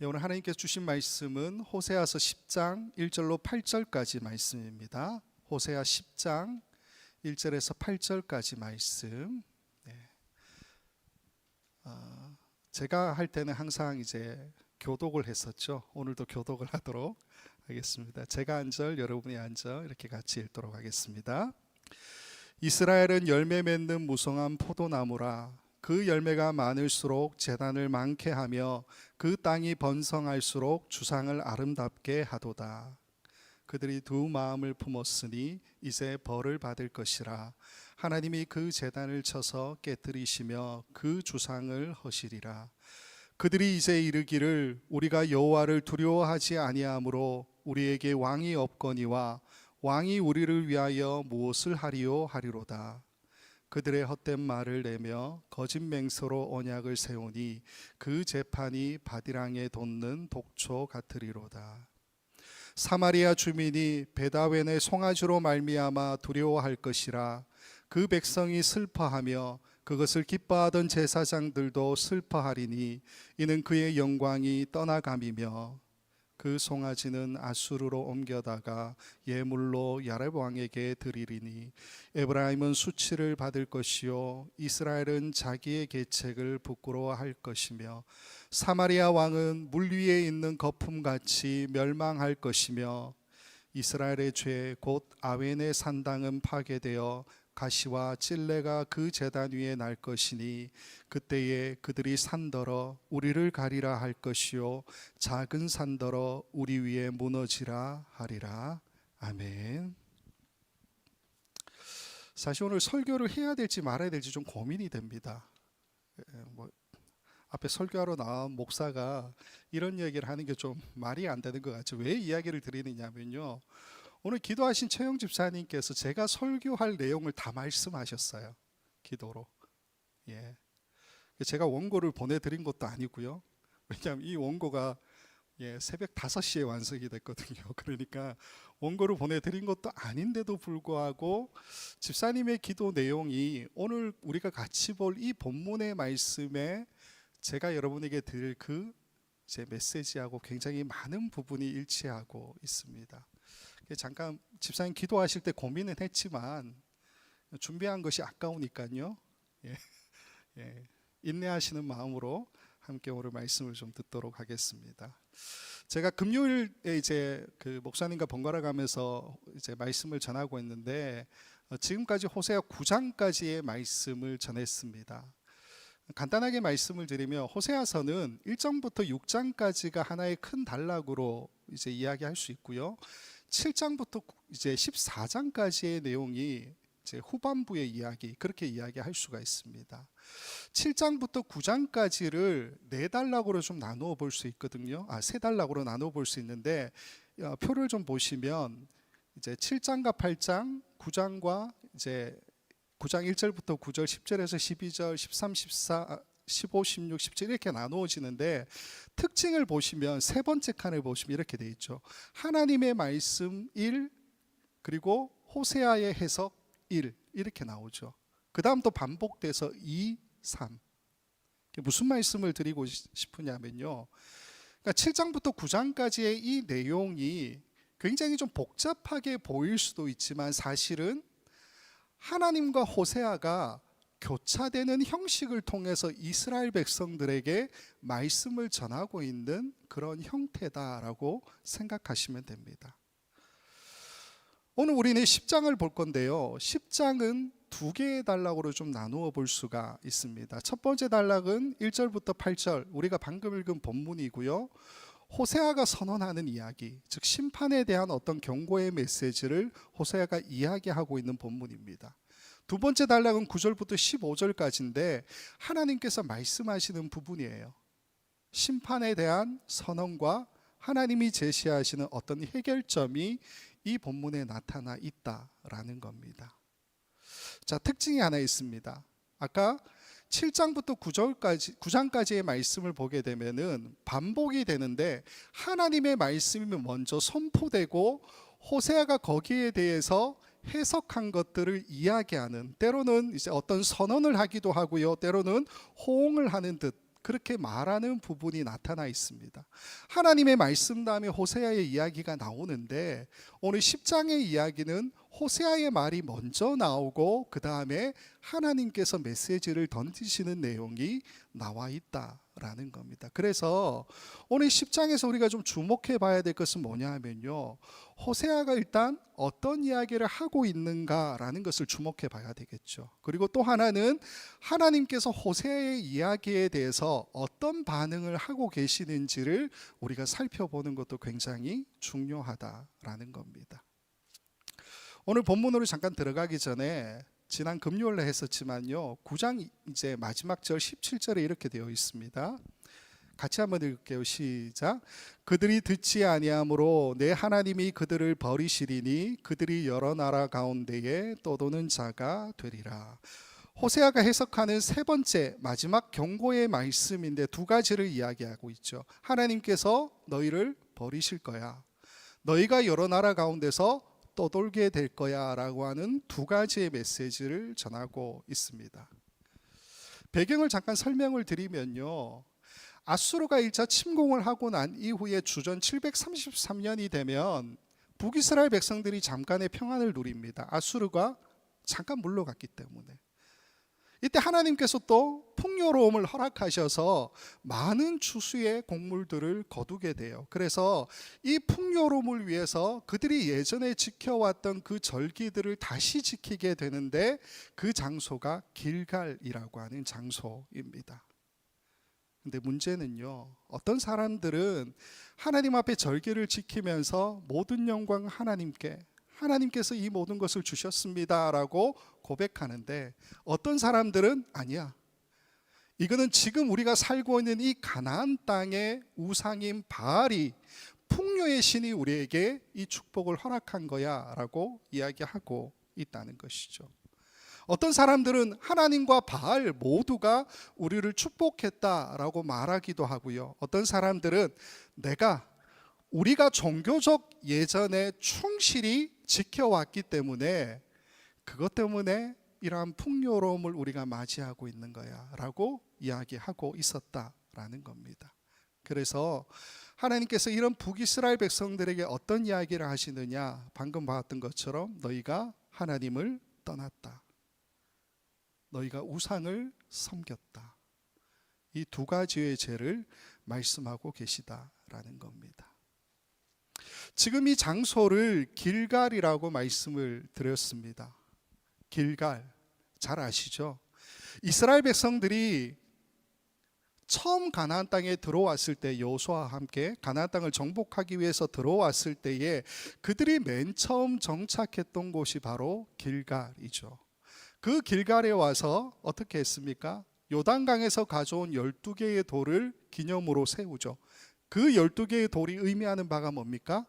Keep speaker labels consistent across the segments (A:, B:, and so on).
A: 오늘 하나님께서 주신 말씀은 호세아서 10장 1절로 8절까지 말씀입니다. 호세아 10장 1절에서 8절까지 말씀. 제가 할 때는 항상 이제 교독을 했었죠. 오늘도 교독을 하도록 하겠습니다. 제가 한 절, 여러분이 한 절 이렇게 같이 읽도록 하겠습니다. 이스라엘은 열매 맺는 무성한 포도나무라. 그 열매가 많을수록 재단을 많게 하며 그 땅이 번성할수록 주상을 아름답게 하도다. 그들이 두 마음을 품었으니 이제 벌을 받을 것이라. 하나님이 그 재단을 쳐서 깨뜨리시며 그 주상을 허시리라. 그들이 이제 이르기를 우리가 여호와를 두려워하지 아니하므로 우리에게 왕이 없거니와 왕이 우리를 위하여 무엇을 하리요 하리로다. 그들의 헛된 말을 내며 거짓 맹세로 언약을 세우니 그 재판이 바디랑에 돋는 독초 같으리로다. 사마리아 주민이 베다웬의 송아지로 말미암아 두려워할 것이라. 그 백성이 슬퍼하며 그것을 기뻐하던 제사장들도 슬퍼하리니 이는 그의 영광이 떠나감이며 그 송아지는 아수르로 옮겨다가 예물로 야렙 왕에게 드리리니 에브라임은 수치를 받을 것이요 이스라엘은 자기의 계책을 부끄러워할 것이며 사마리아 왕은 물 위에 있는 거품같이 멸망할 것이며 이스라엘의 죄 곧 아웬의 산당은 파괴되어 가시와 찔레가 그 제단 위에 날 것이니 그때에 그들이 산더러 우리를 가리라 할 것이요 작은 산더러 우리 위에 무너지라 하리라. 아멘. 사실 오늘 설교를 해야 될지 말아야 될지 좀 고민이 됩니다. 앞에 설교하러 나온 목사가 이런 얘기를 하는 게 좀 말이 안 되는 것 같죠. 왜 이야기를 드리느냐면요, 오늘 기도하신 최영 집사님께서 제가 설교할 내용을 다 말씀하셨어요. 기도로. 제가 원고를 보내드린 것도 아니고요. 왜냐하면 이 원고가 새벽 5시에 완성이 됐거든요. 그러니까 원고를 보내드린 것도 아닌데도 불구하고 집사님의 기도 내용이 오늘 우리가 같이 볼 이 본문의 말씀에 제가 여러분에게 드릴 그 제 메시지하고 굉장히 많은 부분이 일치하고 있습니다. 잠깐 집사님 기도하실 때 고민은 했지만 준비한 것이 아까우니까요. 인내하시는 마음으로 함께 오늘 말씀을 좀 듣도록 하겠습니다. 제가 금요일에 이제 그 목사님과 번갈아 가면서 이제 말씀을 전하고 있는데 지금까지 호세아 9장까지의 말씀을 전했습니다. 간단하게 말씀을 드리면 호세아서는 1장부터 6장까지가 하나의 큰 단락으로 이제 이야기할 수 있고요. 7장부터 이제 14장까지의 내용이 이제 후반부의 이야기, 그렇게 이야기할 수가 있습니다. 7장부터 9장까지를 네 단락으로 좀 나누어 볼 수 있거든요. 세 단락으로 나누어 볼 수 있는데 표를 좀 보시면 이제 7장과 8장, 9장과 이제 9장 1절부터 9절, 10절에서 12절, 13, 14, 15, 16, 17 이렇게 나누어지는데 특징을 보시면 세 번째 칸을 보시면 이렇게 돼 있죠. 하나님의 말씀 1, 그리고 호세아의 해석 1 이렇게 나오죠. 그 다음 또 반복돼서 2, 3. 무슨 말씀을 드리고 싶으냐면요, 그러니까 7장부터 9장까지의 이 내용이 굉장히 좀 복잡하게 보일 수도 있지만 사실은 하나님과 호세아가 교차되는 형식을 통해서 이스라엘 백성들에게 말씀을 전하고 있는 그런 형태다라고 생각하시면 됩니다. 오늘 우리는 10장을 볼 건데요, 10장은 두 개의 단락으로 좀 나누어 볼 수가 있습니다. 첫 번째 단락은 1절부터 8절, 우리가 방금 읽은 본문이고요, 호세아가 선언하는 이야기, 즉 심판에 대한 어떤 경고의 메시지를 호세아가 이야기하고 있는 본문입니다. 두 번째 단락은 9절부터 15절까지인데 하나님께서 말씀하시는 부분이에요. 심판에 대한 선언과 하나님이 제시하시는 어떤 해결점이 이 본문에 나타나 있다라는 겁니다. 자, 특징이 하나 있습니다. 아까 7장부터 9장까지의 말씀을 보게 되면은 반복이 되는데 하나님의 말씀이 먼저 선포되고 호세아가 거기에 대해서 해석한 것들을 이야기하는, 때로는 이제 어떤 선언을 하기도 하고요, 때로는 호응을 하는 듯 그렇게 말하는 부분이 나타나 있습니다. 하나님의 말씀 다음에 호세아의 이야기가 나오는데 오늘 10장의 이야기는 호세아의 말이 먼저 나오고 그 다음에 하나님께서 메시지를 던지시는 내용이 나와 있다라는 겁니다. 그래서 오늘 10장에서 우리가 좀 주목해 봐야 될 것은 뭐냐 하면요, 호세아가 일단 어떤 이야기를 하고 있는가라는 것을 주목해 봐야 되겠죠. 그리고 또 하나는 하나님께서 호세아의 이야기에 대해서 어떤 반응을 하고 계시는지를 우리가 살펴보는 것도 굉장히 중요하다라는 겁니다. 오늘 본문으로 잠깐 들어가기 전에 지난 금요일에 했었지만요, 9장 이제 마지막 절 17절에 이렇게 되어 있습니다. 같이 한번 읽을게요. 시작. 그들이 듣지 아니하므로 내 하나님이 그들을 버리시리니 그들이 여러 나라 가운데에 떠도는 자가 되리라. 호세아가 해석하는 세 번째 마지막 경고의 말씀인데 두 가지를 이야기하고 있죠. 하나님께서 너희를 버리실 거야, 너희가 여러 나라 가운데서 떠돌게 될 거야 라고 하는 두 가지의 메시지를 전하고 있습니다. 배경을 잠깐 설명을 드리면요, 아수르가 1차 침공을 하고 난 이후에 주전 733년이 되면 북이스라엘 백성들이 잠깐의 평안을 누립니다. 아수르가 잠깐 물러갔기 때문에. 이때 하나님께서 또 풍요로움을 허락하셔서 많은 추수의 곡물들을 거두게 돼요. 그래서 이 풍요로움을 위해서 그들이 예전에 지켜왔던 그 절기들을 다시 지키게 되는데 그 장소가 길갈이라고 하는 장소입니다. 근데 문제는요, 어떤 사람들은 하나님 앞에 절기를 지키면서 모든 영광 하나님께, 하나님께서 이 모든 것을 주셨습니다 라고 고백하는데, 어떤 사람들은 아니야, 이거는 지금 우리가 살고 있는 이 가나안 땅의 우상인 바알이, 풍요의 신이 우리에게 이 축복을 허락한 거야 라고 이야기하고 있다는 것이죠. 어떤 사람들은 하나님과 바알 모두가 우리를 축복했다라고 말하기도 하고요, 어떤 사람들은 우리가 종교적 예전에 충실히 지켜왔기 때문에 그것 때문에 이러한 풍요로움을 우리가 맞이하고 있는 거야 라고 이야기하고 있었다라는 겁니다. 그래서 하나님께서 이런 북이스라엘 백성들에게 어떤 이야기를 하시느냐, 방금 봤던 것처럼 너희가 하나님을 떠났다, 너희가 우상을 섬겼다, 이 두 가지의 죄를 말씀하고 계시다라는 겁니다. 지금 이 장소를 길갈이라고 말씀을 드렸습니다. 길갈 잘 아시죠? 이스라엘 백성들이 처음 가나안 땅에 들어왔을 때, 여호수아와 함께 가나안 땅을 정복하기 위해서 들어왔을 때에 그들이 맨 처음 정착했던 곳이 바로 길갈이죠. 그 길갈에 와서 어떻게 했습니까? 요단강에서 가져온 12개의 돌을 기념으로 세우죠. 그 12개의 돌이 의미하는 바가 뭡니까?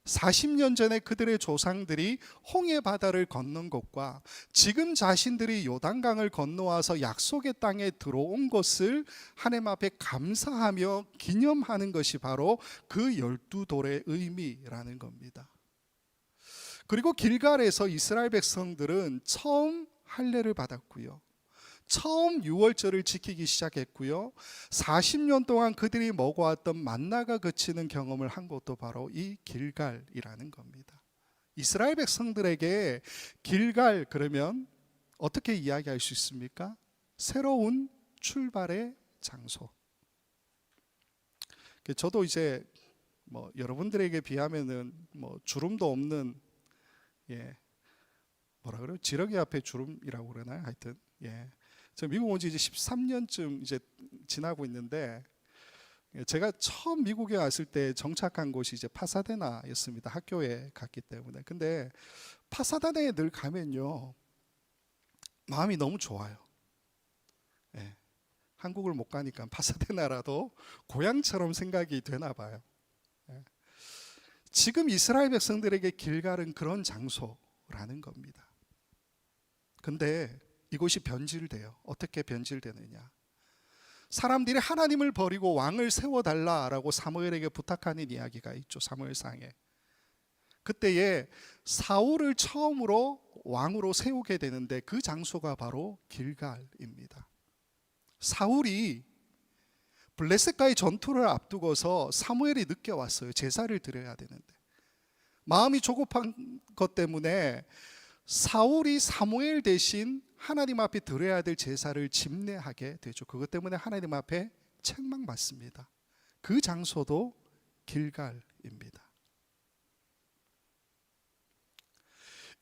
A: 40년 전에 그들의 조상들이 홍해 바다를 건넌 것과 지금 자신들이 요단강을 건너와서 약속의 땅에 들어온 것을 하나님 앞에 감사하며 기념하는 것이 바로 그 12돌의 의미라는 겁니다. 그리고 길갈에서 이스라엘 백성들은 처음 할례를 받았고요, 처음 유월절을 지키기 시작했고요, 40년 동안 그들이 먹어왔던 만나가 그치는 경험을 한 것도 바로 이 길갈이라는 겁니다. 이스라엘 백성들에게 길갈 그러면 어떻게 이야기할 수 있습니까? 새로운 출발의 장소. 저도 이제 여러분들에게 비하면은 주름도 없는, 뭐라 그래요? 지렁이 앞에 주름이라고 그러나요? 하여튼 저 미국 온 지 이제 13년쯤 이제 지나고 있는데, 제가 처음 미국에 왔을 때 정착한 곳이 이제 파사데나였습니다. 학교에 갔기 때문에. 근데 파사데나에 늘 가면요, 마음이 너무 좋아요. 한국을 못 가니까 파사데나라도 고향처럼 생각이 되나 봐요. 지금 이스라엘 백성들에게 길갈은 그런 장소라는 겁니다. 근데 이곳이 변질돼요. 어떻게 변질되느냐? 사람들이 하나님을 버리고 왕을 세워달라라고 사무엘에게 부탁하는 이야기가 있죠. 사무엘상에. 그때에 사울을 처음으로 왕으로 세우게 되는데 그 장소가 바로 길갈입니다. 사울이 블레셋과의 전투를 앞두고서 사무엘이 늦게 왔어요. 제사를 드려야 되는데 마음이 조급한 것 때문에 사울이 사무엘 대신 하나님 앞에 드려야 될 제사를 집례하게 되죠. 그것 때문에 하나님 앞에 책망받습니다. 그 장소도 길갈입니다.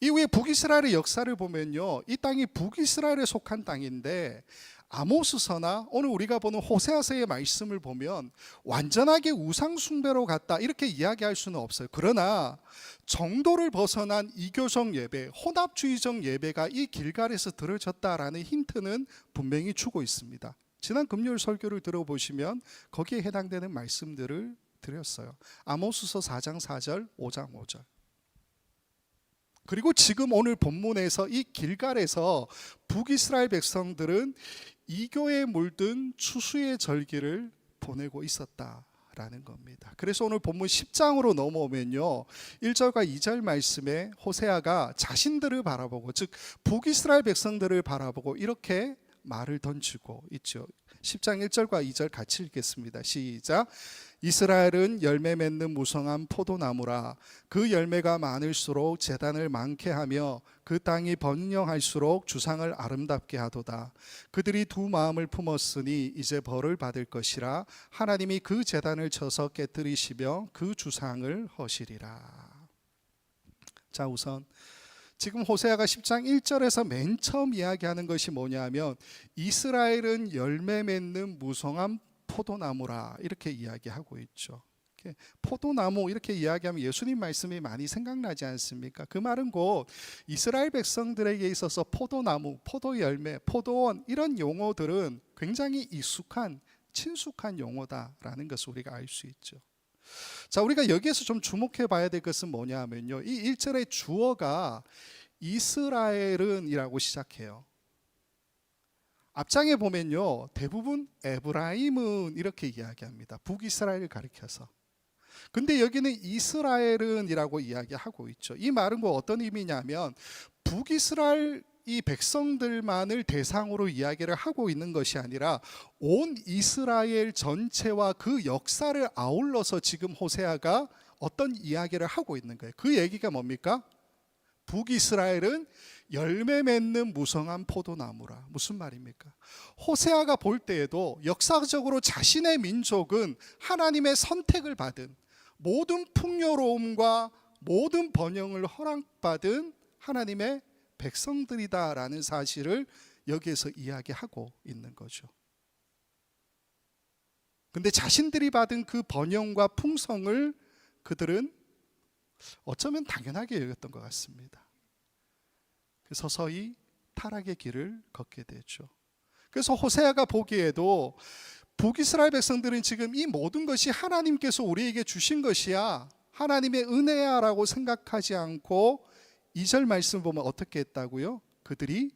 A: 이후에 북이스라엘의 역사를 보면요, 이 땅이 북이스라엘에 속한 땅인데 아모스서나 오늘 우리가 보는 호세아서의 말씀을 보면 완전하게 우상 숭배로 갔다 이렇게 이야기할 수는 없어요. 그러나 정도를 벗어난 이교적 예배, 혼합주의적 예배가 이 길갈에서 드러졌다라는 힌트는 분명히 주고 있습니다. 지난 금요일 설교를 들어보시면 거기에 해당되는 말씀들을 드렸어요. 아모스서 4장 4절, 5장 5절. 그리고 지금 오늘 본문에서 이 길갈에서 북이스라엘 백성들은 이교에 물든 추수의 절기를 보내고 있었다라는 겁니다. 그래서 오늘 본문 10장으로 넘어오면요, 1절과 2절 말씀에 호세아가 자신들을 바라보고, 즉 북이스라엘 백성들을 바라보고 이렇게 말을 던지고 있죠. 10장 1절과 2절 같이 읽겠습니다. 시작. 이스라엘은 열매 맺는 무성한 포도나무라. 그 열매가 많을수록 제단을 많게 하며 그 땅이 번영할수록 주상을 아름답게 하도다. 그들이 두 마음을 품었으니 이제 벌을 받을 것이라. 하나님이 그 제단을 쳐서 깨뜨리시며 그 주상을 허시리라. 자, 우선 지금 호세아가 10장 1절에서 맨 처음 이야기하는 것이 뭐냐면 이스라엘은 열매 맺는 무성한 포도나무라 이렇게 이야기하고 있죠. 포도나무 이렇게 이야기하면 예수님 말씀이 많이 생각나지 않습니까? 그 말은 곧 이스라엘 백성들에게 있어서 포도나무, 포도열매, 포도원 이런 용어들은 굉장히 익숙한, 친숙한 용어다라는 것을 우리가 알 수 있죠. 자, 우리가 여기에서 좀 주목해 봐야 될 것은 뭐냐 하면요, 이 1절의 주어가 이스라엘은 이라고 시작해요. 앞장에 보면요, 대부분 에브라임은 이렇게 이야기합니다. 북이스라엘을 가리켜서. 근데 여기는 이스라엘은 이라고 이야기하고 있죠. 이 말은 어떤 의미냐면 북이스라엘 이 백성들만을 대상으로 이야기를 하고 있는 것이 아니라 온 이스라엘 전체와 그 역사를 아울러서 지금 호세아가 어떤 이야기를 하고 있는 거예요. 그 얘기가 뭡니까? 북이스라엘은 열매 맺는 무성한 포도나무라. 무슨 말입니까? 호세아가 볼 때에도 역사적으로 자신의 민족은 하나님의 선택을 받은, 모든 풍요로움과 모든 번영을 허락받은 하나님의 백성들이다라는 사실을 여기에서 이야기하고 있는 거죠. 근데 자신들이 받은 그 번영과 풍성을 그들은 어쩌면 당연하게 여겼던 것 같습니다. 서서히 타락의 길을 걷게 되죠. 그래서 호세아가 보기에도 북이스라엘 백성들은 지금 이 모든 것이 하나님께서 우리에게 주신 것이야, 하나님의 은혜야 라고 생각하지 않고 2절 말씀 보면 어떻게 했다고요? 그들이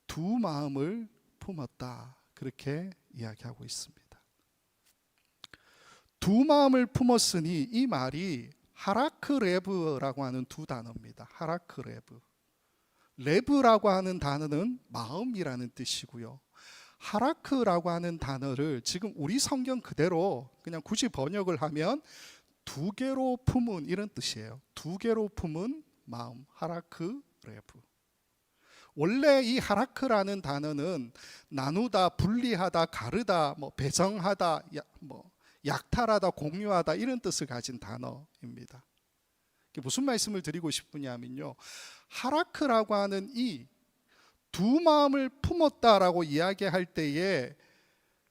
A: 두 마음을 품었다, 그렇게 이야기하고 있습니다. 두 마음을 품었으니 이 말이 하라크레브라고 하는 두 단어입니다. 하라크레브. 레브라고 하는 단어는 마음이라는 뜻이고요. 하라크라고 하는 단어를 지금 우리 성경 그대로 그냥 굳이 번역을 하면 두 개로 품은 이런 뜻이에요. 두 개로 품은 마음, 하라크레브. 원래 이 하라크라는 단어는 나누다, 분리하다, 가르다, 배정하다, 약탈하다, 공유하다 이런 뜻을 가진 단어입니다. 무슨 말씀을 드리고 싶으냐면요, 하라크라고 하는 이 두 마음을 품었다라고 이야기할 때에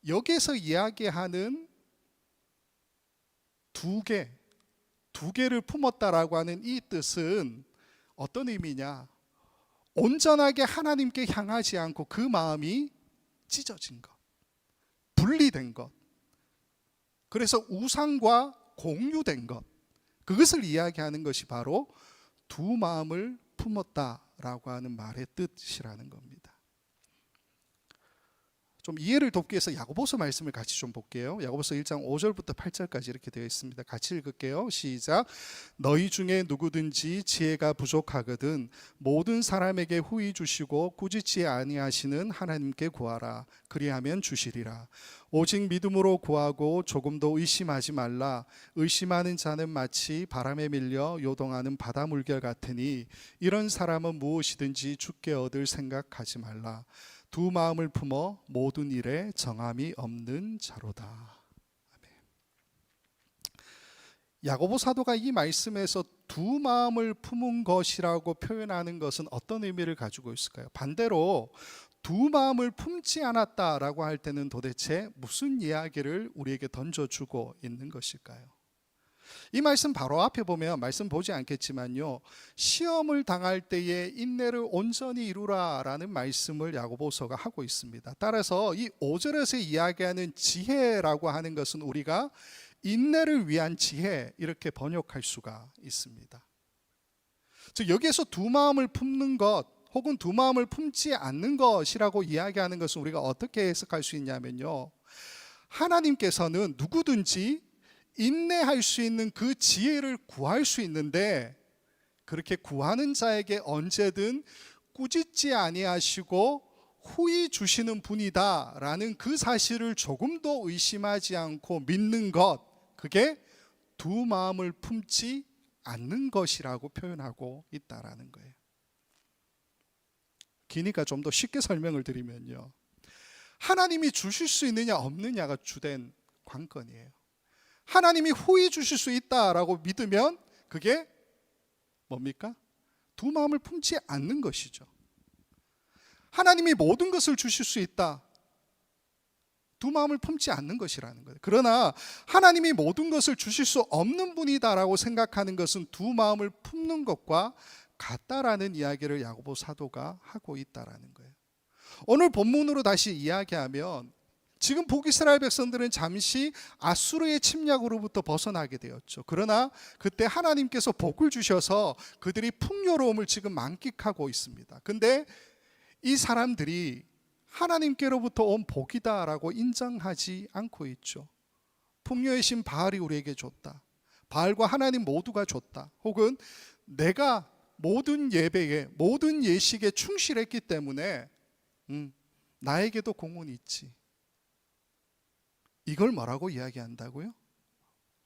A: 여기서 이야기하는 두 개를 품었다라고 하는 이 뜻은 어떤 의미냐? 온전하게 하나님께 향하지 않고 그 마음이 찢어진 것, 분리된 것, 그래서 우상과 공유된 것, 그것을 이야기하는 것이 바로 두 마음을 품었다라고 하는 말의 뜻이라는 겁니다. 좀 이해를 돕기 위해서 야고보서 말씀을 같이 좀 볼게요. 야고보서 1장 5절부터 8절까지 이렇게 되어 있습니다. 같이 읽을게요. 시작. 너희 중에 누구든지 지혜가 부족하거든 모든 사람에게 후히 주시고 꾸짖지 아니하시는 하나님께 구하라. 그리하면 주시리라. 오직 믿음으로 구하고 조금도 의심하지 말라. 의심하는 자는 마치 바람에 밀려 요동하는 바다 물결 같으니 이런 사람은 무엇이든지 주께 얻을 생각하지 말라. 두 마음을 품어 모든 일에 정함이 없는 자로다. 아멘. 야고보 사도가 이 말씀에서 두 마음을 품은 것이라고 표현하는 것은 어떤 의미를 가지고 있을까요? 반대로 두 마음을 품지 않았다라고 할 때는 도대체 무슨 이야기를 우리에게 던져주고 있는 것일까요? 이 말씀 바로 앞에 보면 말씀 보지 않겠지만요, 시험을 당할 때에 인내를 온전히 이루라 라는 말씀을 야고보서가 하고 있습니다. 따라서 이 5절에서 이야기하는 지혜라고 하는 것은 우리가 인내를 위한 지혜 이렇게 번역할 수가 있습니다. 즉 여기에서 두 마음을 품는 것 혹은 두 마음을 품지 않는 것이라고 이야기하는 것은 우리가 어떻게 해석할 수 있냐면요, 하나님께서는 누구든지 인내할 수 있는 그 지혜를 구할 수 있는데 그렇게 구하는 자에게 언제든 꾸짖지 아니하시고 후히 주시는 분이다 라는 그 사실을 조금도 의심하지 않고 믿는 것, 그게 두 마음을 품지 않는 것이라고 표현하고 있다라는 거예요. 기니까 좀 더 쉽게 설명을 드리면요, 하나님이 주실 수 있느냐 없느냐가 주된 관건이에요. 하나님이 후히 주실 수 있다라고 믿으면 그게 뭡니까? 두 마음을 품지 않는 것이죠. 하나님이 모든 것을 주실 수 있다, 두 마음을 품지 않는 것이라는 거예요. 그러나 하나님이 모든 것을 주실 수 없는 분이다라고 생각하는 것은 두 마음을 품는 것과 같다라는 이야기를 야고보 사도가 하고 있다라는 거예요. 오늘 본문으로 다시 이야기하면 지금 북이스라엘 백성들은 잠시 아수르의 침략으로부터 벗어나게 되었죠. 그러나 그때 하나님께서 복을 주셔서 그들이 풍요로움을 지금 만끽하고 있습니다. 근데 이 사람들이 하나님께로부터 온 복이다라고 인정하지 않고 있죠. 풍요의 신 바알이 우리에게 줬다, 바알과 하나님 모두가 줬다, 혹은 내가 모든 예배에 모든 예식에 충실했기 때문에 나에게도 공헌이 있지, 이걸 뭐라고 이야기한다고요?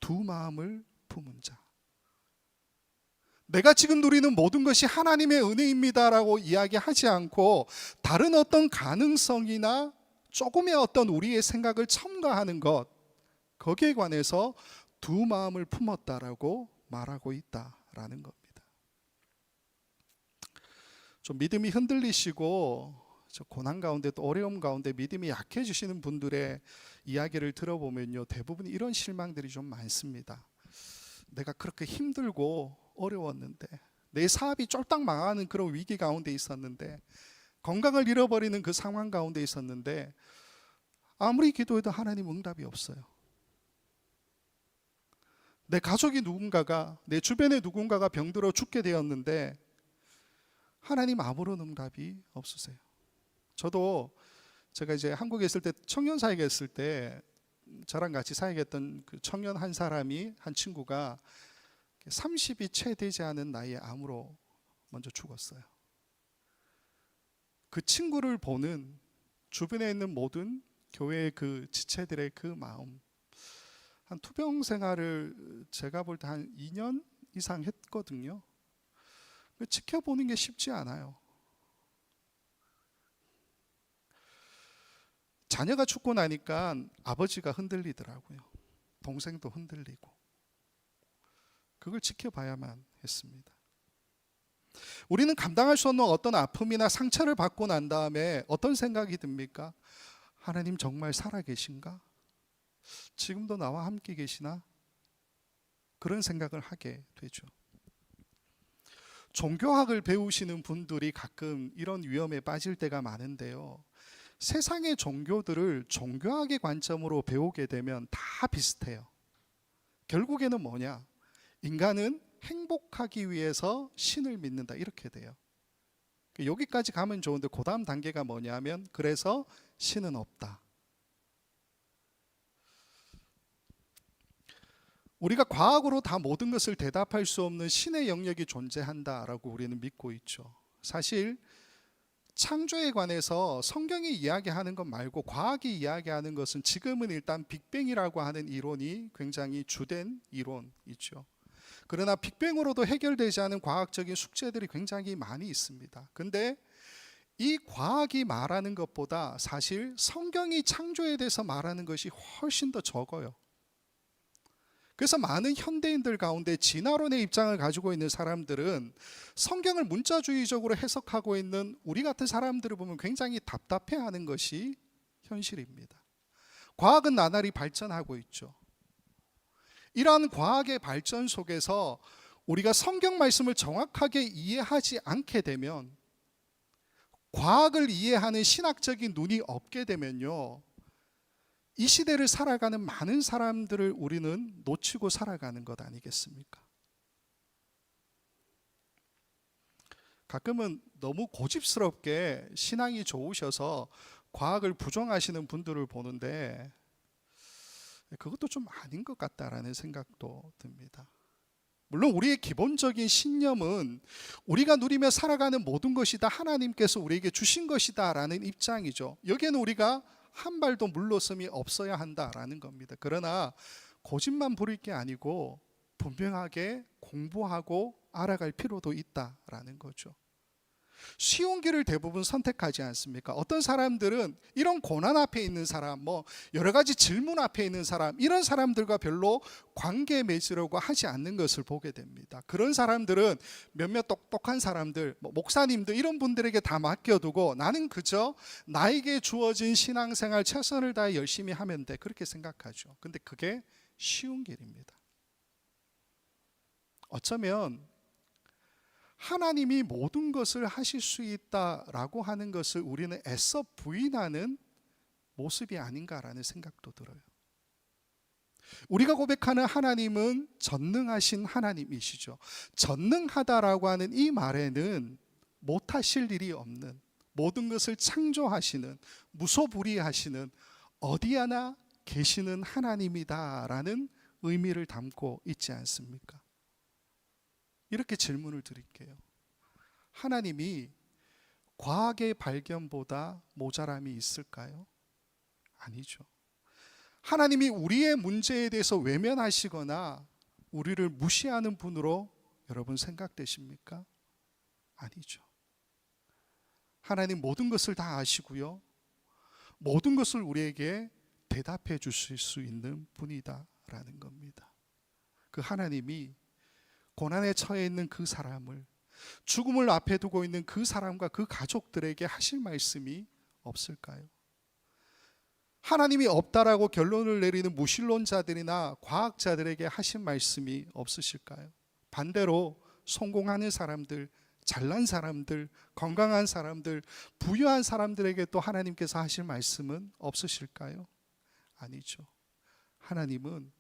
A: 두 마음을 품은 자. 내가 지금 누리는 모든 것이 하나님의 은혜입니다라고 이야기하지 않고 다른 어떤 가능성이나 조금의 어떤 우리의 생각을 첨가하는 것, 거기에 관해서 두 마음을 품었다라고 말하고 있다라는 겁니다. 좀 믿음이 흔들리시고 고난 가운데 또 어려움 가운데 믿음이 약해지시는 분들의 이야기를 들어보면요, 대부분 이런 실망들이 좀 많습니다. 내가 그렇게 힘들고 어려웠는데, 내 사업이 쫄딱 망하는 그런 위기 가운데 있었는데, 건강을 잃어버리는 그 상황 가운데 있었는데 아무리 기도해도 하나님 응답이 없어요. 내 가족이 누군가가, 내 주변에 누군가가 병들어 죽게 되었는데 하나님 아무런 응답이 없으세요. 저도 제가 이제 한국에 있을 때 청년 사역에 있을 때 저랑 같이 사역했던 그 청년 한 사람이, 한 친구가 30이 채 되지 않은 나이에 암으로 먼저 죽었어요. 그 친구를 보는 주변에 있는 모든 교회의 그 지체들의 그 마음, 한 투병 생활을 제가 볼 때 한 2년 이상 했거든요. 지켜보는 게 쉽지 않아요. 자녀가 죽고 나니까 아버지가 흔들리더라고요. 동생도 흔들리고. 그걸 지켜봐야만 했습니다. 우리는 감당할 수 없는 어떤 아픔이나 상처를 받고 난 다음에 어떤 생각이 듭니까? 하나님 정말 살아계신가? 지금도 나와 함께 계시나? 그런 생각을 하게 되죠. 종교학을 배우시는 분들이 가끔 이런 위험에 빠질 때가 많은데요, 세상의 종교들을 종교학의 관점으로 배우게 되면 다 비슷해요. 결국에는 뭐냐? 인간은 행복하기 위해서 신을 믿는다, 이렇게 돼요. 여기까지 가면 좋은데 그 다음 단계가 뭐냐면 그래서 신은 없다. 우리가 과학으로 다 모든 것을 대답할 수 없는 신의 영역이 존재한다라고 우리는 믿고 있죠. 사실 창조에 관해서 성경이 이야기하는 것 말고 과학이 이야기하는 것은 지금은 일단 빅뱅이라고 하는 이론이 굉장히 주된 이론이죠. 그러나 빅뱅으로도 해결되지 않은 과학적인 숙제들이 굉장히 많이 있습니다. 근데 이 과학이 말하는 것보다 사실 성경이 창조에 대해서 말하는 것이 훨씬 더 적어요. 그래서 많은 현대인들 가운데 진화론의 입장을 가지고 있는 사람들은 성경을 문자주의적으로 해석하고 있는 우리 같은 사람들을 보면 굉장히 답답해하는 것이 현실입니다. 과학은 나날이 발전하고 있죠. 이러한 과학의 발전 속에서 우리가 성경 말씀을 정확하게 이해하지 않게 되면, 과학을 이해하는 신학적인 눈이 없게 되면요, 이 시대를 살아가는 많은 사람들을 우리는 놓치고 살아가는 것 아니겠습니까? 가끔은 너무 고집스럽게 신앙이 좋으셔서 과학을 부정하시는 분들을 보는데 그것도 좀 아닌 것 같다라는 생각도 듭니다. 물론 우리의 기본적인 신념은 우리가 누리며 살아가는 모든 것이 다 하나님께서 우리에게 주신 것이다 라는 입장이죠. 여기에는 우리가 한 발도 물러섬이 없어야 한다라는 겁니다. 그러나 고집만 부릴 게 아니고 분명하게 공부하고 알아갈 필요도 있다라는 거죠. 쉬운 길을 대부분 선택하지 않습니까? 어떤 사람들은 이런 고난 앞에 있는 사람, 여러 가지 질문 앞에 있는 사람, 이런 사람들과 별로 관계 맺으려고 하지 않는 것을 보게 됩니다. 그런 사람들은 몇몇 똑똑한 사람들, 목사님들 이런 분들에게 다 맡겨두고 나는 그저 나에게 주어진 신앙생활 최선을 다해 열심히 하면 돼, 그렇게 생각하죠. 근데 그게 쉬운 길입니다. 어쩌면 하나님이 모든 것을 하실 수 있다라고 하는 것을 우리는 애써 부인하는 모습이 아닌가라는 생각도 들어요. 우리가 고백하는 하나님은 전능하신 하나님이시죠. 전능하다라고 하는 이 말에는 못하실 일이 없는, 모든 것을 창조하시는, 무소불위하시는, 어디 하나 계시는 하나님이다라는 의미를 담고 있지 않습니까? 이렇게 질문을 드릴게요. 하나님이 과학의 발견보다 모자람이 있을까요? 아니죠. 하나님이 우리의 문제에 대해서 외면하시거나 우리를 무시하는 분으로 여러분 생각되십니까? 아니죠. 하나님 모든 것을 다 아시고요, 모든 것을 우리에게 대답해 주실 수 있는 분이다라는 겁니다. 그 하나님이 고난에 처해 있는 그 사람을, 죽음을 앞에 두고 있는 그 사람과 그 가족들에게 하실 말씀이 없을까요? 하나님이 없다라고 결론을 내리는 무신론자들이나 과학자들에게 하신 말씀이 없으실까요? 반대로 성공하는 사람들, 잘난 사람들, 건강한 사람들, 부유한 사람들에게 또 하나님께서 하실 말씀은 없으실까요? 아니죠. 하나님은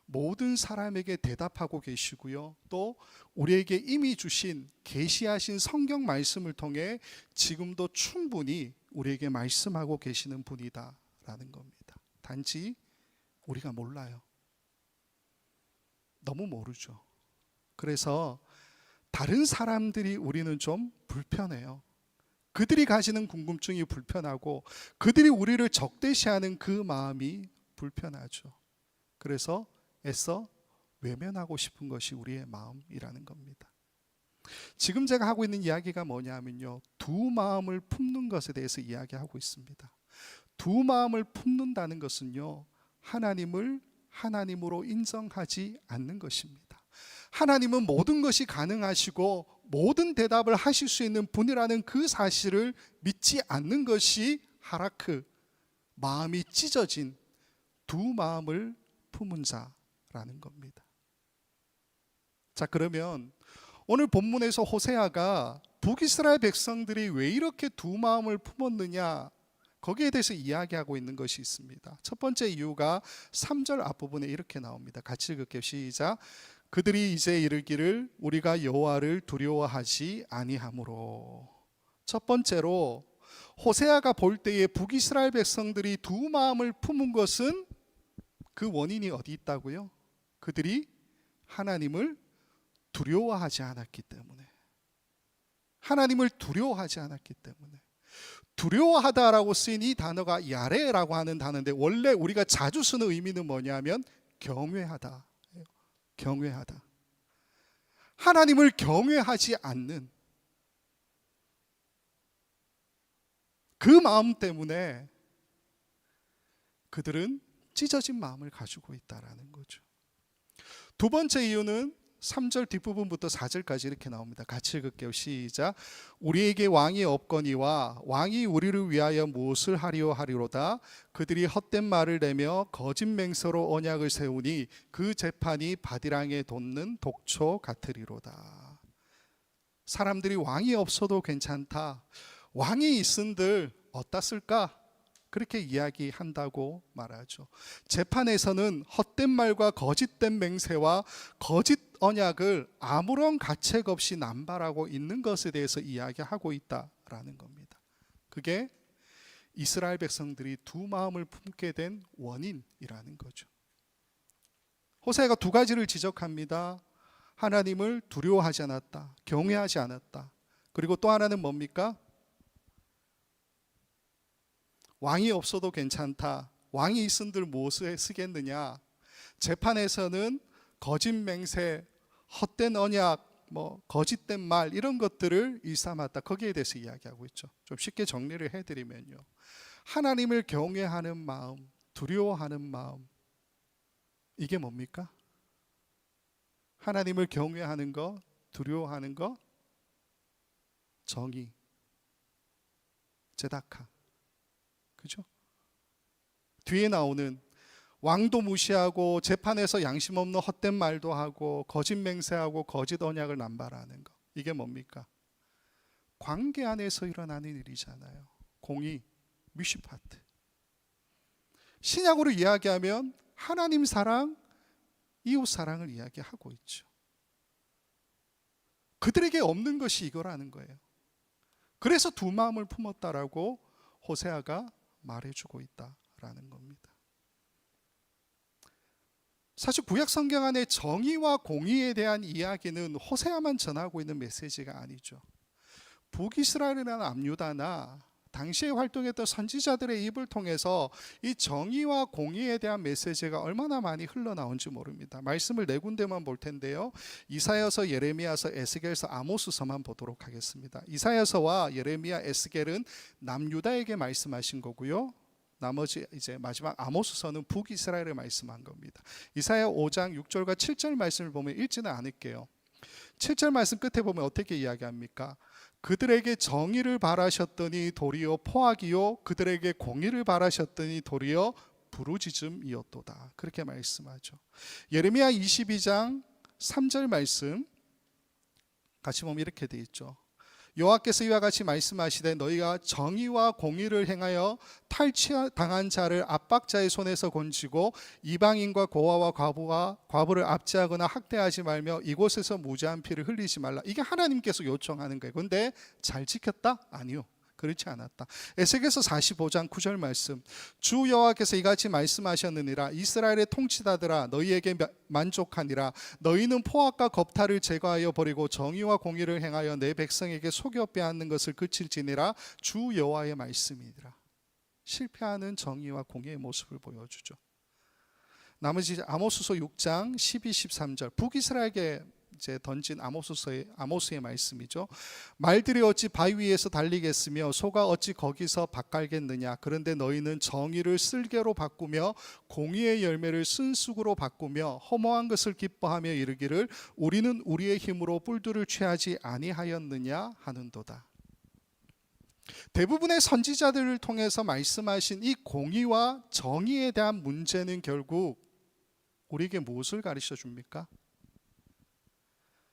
A: 모든 사람에게 대답하고 계시고요, 또 우리에게 이미 주신 계시하신 성경 말씀을 통해 지금도 충분히 우리에게 말씀하고 계시는 분이다라는 겁니다. 단지 우리가 몰라요. 너무 모르죠. 그래서 다른 사람들이 우리는 좀 불편해요. 그들이 가지는 궁금증이 불편하고 그들이 우리를 적대시하는 그 마음이 불편하죠. 그래서 애써 외면하고 싶은 것이 우리의 마음이라는 겁니다. 지금 제가 하고 있는 이야기가 뭐냐면요, 두 마음을 품는 것에 대해서 이야기하고 있습니다. 두 마음을 품는다는 것은요, 하나님을 하나님으로 인정하지 않는 것입니다. 하나님은 모든 것이 가능하시고 모든 대답을 하실 수 있는 분이라는 그 사실을 믿지 않는 것이 하라크, 마음이 찢어진 두 마음을 품은 자라는 겁니다. 자, 그러면 오늘 본문에서 호세아가 북이스라엘 백성들이 왜 이렇게 두 마음을 품었느냐, 거기에 대해서 이야기하고 있는 것이 있습니다. 첫 번째 이유가 3절 앞부분에 이렇게 나옵니다. 같이 읽을게요. 시작. 그들이 이제 이르기를 우리가 여호와를 두려워하지 아니하므로. 첫 번째로 호세아가 볼 때에 북이스라엘 백성들이 두 마음을 품은 것은 그 원인이 어디 있다고요? 그들이 하나님을 두려워하지 않았기 때문에. 하나님을 두려워하지 않았기 때문에. 두려워하다라고 쓰인 이 단어가 야레라고 하는 단어인데 원래 우리가 자주 쓰는 의미는 뭐냐면 경외하다. 경외하다. 하나님을 경외하지 않는 그 마음 때문에 그들은 찢어진 마음을 가지고 있다라는 거죠. 두 번째 이유는 3절 뒷부분부터 4절까지 이렇게 나옵니다. 같이 읽을게요. 시작. 우리에게 왕이 없거니와 왕이 우리를 위하여 무엇을 하리오 하리로다. 그들이 헛된 말을 내며 거짓 맹세로 언약을 세우니 그 재판이 바디랑에 돋는 독초 같으리로다. 사람들이 왕이 없어도 괜찮다. 왕이 있은들 어떻을까? 그렇게 이야기한다고 말하죠. 재판에서는 헛된 말과 거짓된 맹세와 거짓 언약을 아무런 가책 없이 남발하고 있는 것에 대해서 이야기하고 있다라는 겁니다. 그게 이스라엘 백성들이 두 마음을 품게 된 원인이라는 거죠. 호세아가 두 가지를 지적합니다. 하나님을 두려워하지 않았다. 경외하지 않았다. 그리고 또 하나는 뭡니까? 왕이 없어도 괜찮다. 왕이 있은들 무엇을 쓰겠느냐. 재판에서는 거짓 맹세, 헛된 언약, 거짓된 말 이런 것들을 일삼았다. 거기에 대해서 이야기하고 있죠. 좀 쉽게 정리를 해드리면요. 하나님을 경외하는 마음, 두려워하는 마음, 이게 뭡니까? 하나님을 경외하는 것, 두려워하는 것, 정의, 제다카. 그죠? 뒤에 나오는 왕도 무시하고 재판에서 양심 없는 헛된 말도 하고 거짓 맹세하고 거짓 언약을 남발하는 것. 이게 뭡니까? 관계 안에서 일어나는 일이잖아요. 공의, 미슈파트. 신약으로 이야기하면 하나님 사랑, 이웃 사랑을 이야기하고 있죠. 그들에게 없는 것이 이거라는 거예요. 그래서 두 마음을 품었다라고 호세아가 말해주고 있다라는 겁니다. 사실 구약 성경 안에 정의와 공의에 대한 이야기는 호세아만 전하고 있는 메시지가 아니죠. 북이스라엘이나 남유다나 당시에 활동했던 선지자들의 입을 통해서 이 정의와 공의에 대한 메시지가 얼마나 많이 흘러나온지 모릅니다. 말씀을 네 군데만 볼 텐데요. 이사야서, 예레미야서, 에스겔서, 아모스서만 보도록 하겠습니다. 이사야서와 예레미야, 에스겔은 남유다에게 말씀하신 거고요. 나머지 이제 마지막 아모스서는 북이스라엘에 말씀한 겁니다. 이사야 5장 6절과 7절 말씀을 보면 읽지는 않을게요. 7절 말씀 끝에 보면 어떻게 이야기합니까? 그들에게 정의를 바라셨더니 도리어 포악이요 그들에게 공의를 바라셨더니 도리어 부르짖음이었도다. 그렇게 말씀하죠. 예레미야 22장 3절 말씀 같이 보면 이렇게 돼 있죠. 여호와께서 이와 같이 말씀하시되 너희가 정의와 공의를 행하여 탈취당한 자를 압박자의 손에서 건지고 이방인과 고아와 과부를 압제하거나 학대하지 말며 이곳에서 무죄한 피를 흘리지 말라. 이게 하나님께서 요청하는 거예요. 그런데 잘 지켰다? 아니요. 그렇지 않았다. 에스겔서 45장 9절 말씀. 주 여호와께서 이같이 말씀하셨느니라. 이스라엘의 통치자들아 너희에게 만족하니라. 너희는 포악과 겁탈을 제거하여 버리고 정의와 공의를 행하여 내 백성에게 속여 빼앗는 것을 그칠지니라. 주 여호와의 말씀이니라. 실패하는 정의와 공의의 모습을 보여주죠. 나머지 아모스서 6장 12, 13절 북이스라엘에게 이제 던진 아모스의 말씀이죠. 말들이 어찌 바위 위에서 달리겠으며 소가 어찌 거기서 밭갈겠느냐. 그런데 너희는 정의를 쓸개로 바꾸며 공의의 열매를 쓴쑥으로 바꾸며 허무한 것을 기뻐하며 이르기를 우리는 우리의 힘으로 뿔들을 취하지 아니하였느냐 하는도다. 대부분의 선지자들을 통해서 말씀하신 이 공의와 정의에 대한 문제는 결국 우리에게 무엇을 가르쳐 줍니까?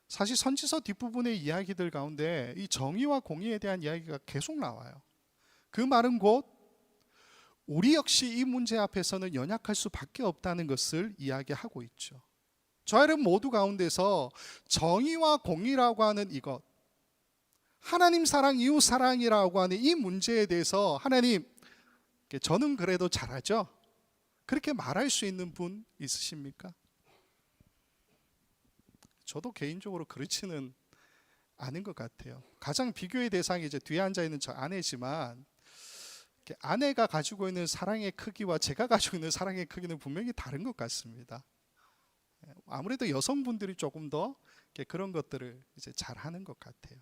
A: 사실 선지서 뒷부분의 이야기들 가운데 이 정의와 공의에 대한 이야기가 계속 나와요. 그 말은 곧 우리 역시 이 문제 앞에서는 연약할 수밖에 없다는 것을 이야기하고 있죠. 저 여러분 모두 가운데서 정의와 공의라고 하는 이것, 하나님 사랑, 이웃 사랑이라고 하는 이 문제에 대해서 하나님, 저는 그래도 잘하죠? 그렇게 말할 수 있는 분 있으십니까? 저도 개인적으로 그렇지는 않은 것 같아요. 가장 비교의 대상이 이제 뒤에 앉아 있는 저 아내지만, 아내가 가지고 있는 사랑의 크기와 제가 가지고 있는 사랑의 크기는 분명히 다른 것 같습니다. 아무래도 여성분들이 조금 더 그런 것들을 이제 잘하는 것 같아요.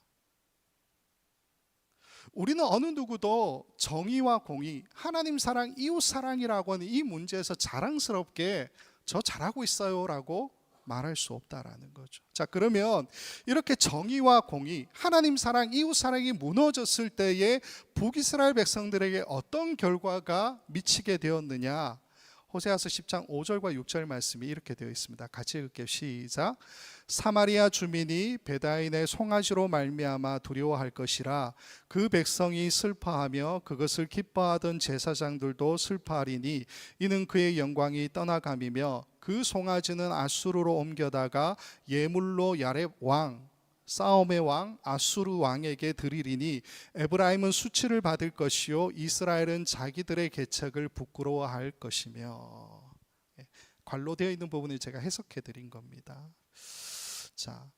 A: 우리는 어느 누구도 정의와 공의, 하나님 사랑, 이웃 사랑이라고 하는 이 문제에서 자랑스럽게 저 잘하고 있어요라고 말할 수 없다라는 거죠. 자, 그러면 이렇게 정의와 공의, 하나님 사랑, 이웃 사랑이 무너졌을 때에 북이스라엘 백성들에게 어떤 결과가 미치게 되었느냐? 호세아서 10장 5절과 6절 말씀이 이렇게 되어 있습니다. 같이 읽을게요. 시작. 사마리아 주민이 베다인의 송아지로 말미암아 두려워할 것이라. 그 백성이 슬퍼하며 그것을 기뻐하던 제사장들도 슬퍼하리니 이는 그의 영광이 떠나감이며 그 송아지는 아수르로 옮겨다가 예물로 야렙 왕, 싸움의 왕 아수르 왕에게 드리리니 에브라임은 수치를 받을 것이요 이스라엘은 자기들의 계책을 부끄러워할 것이며. 관로되어 있는 부분을 제가 해석해 드린 겁니다. 자,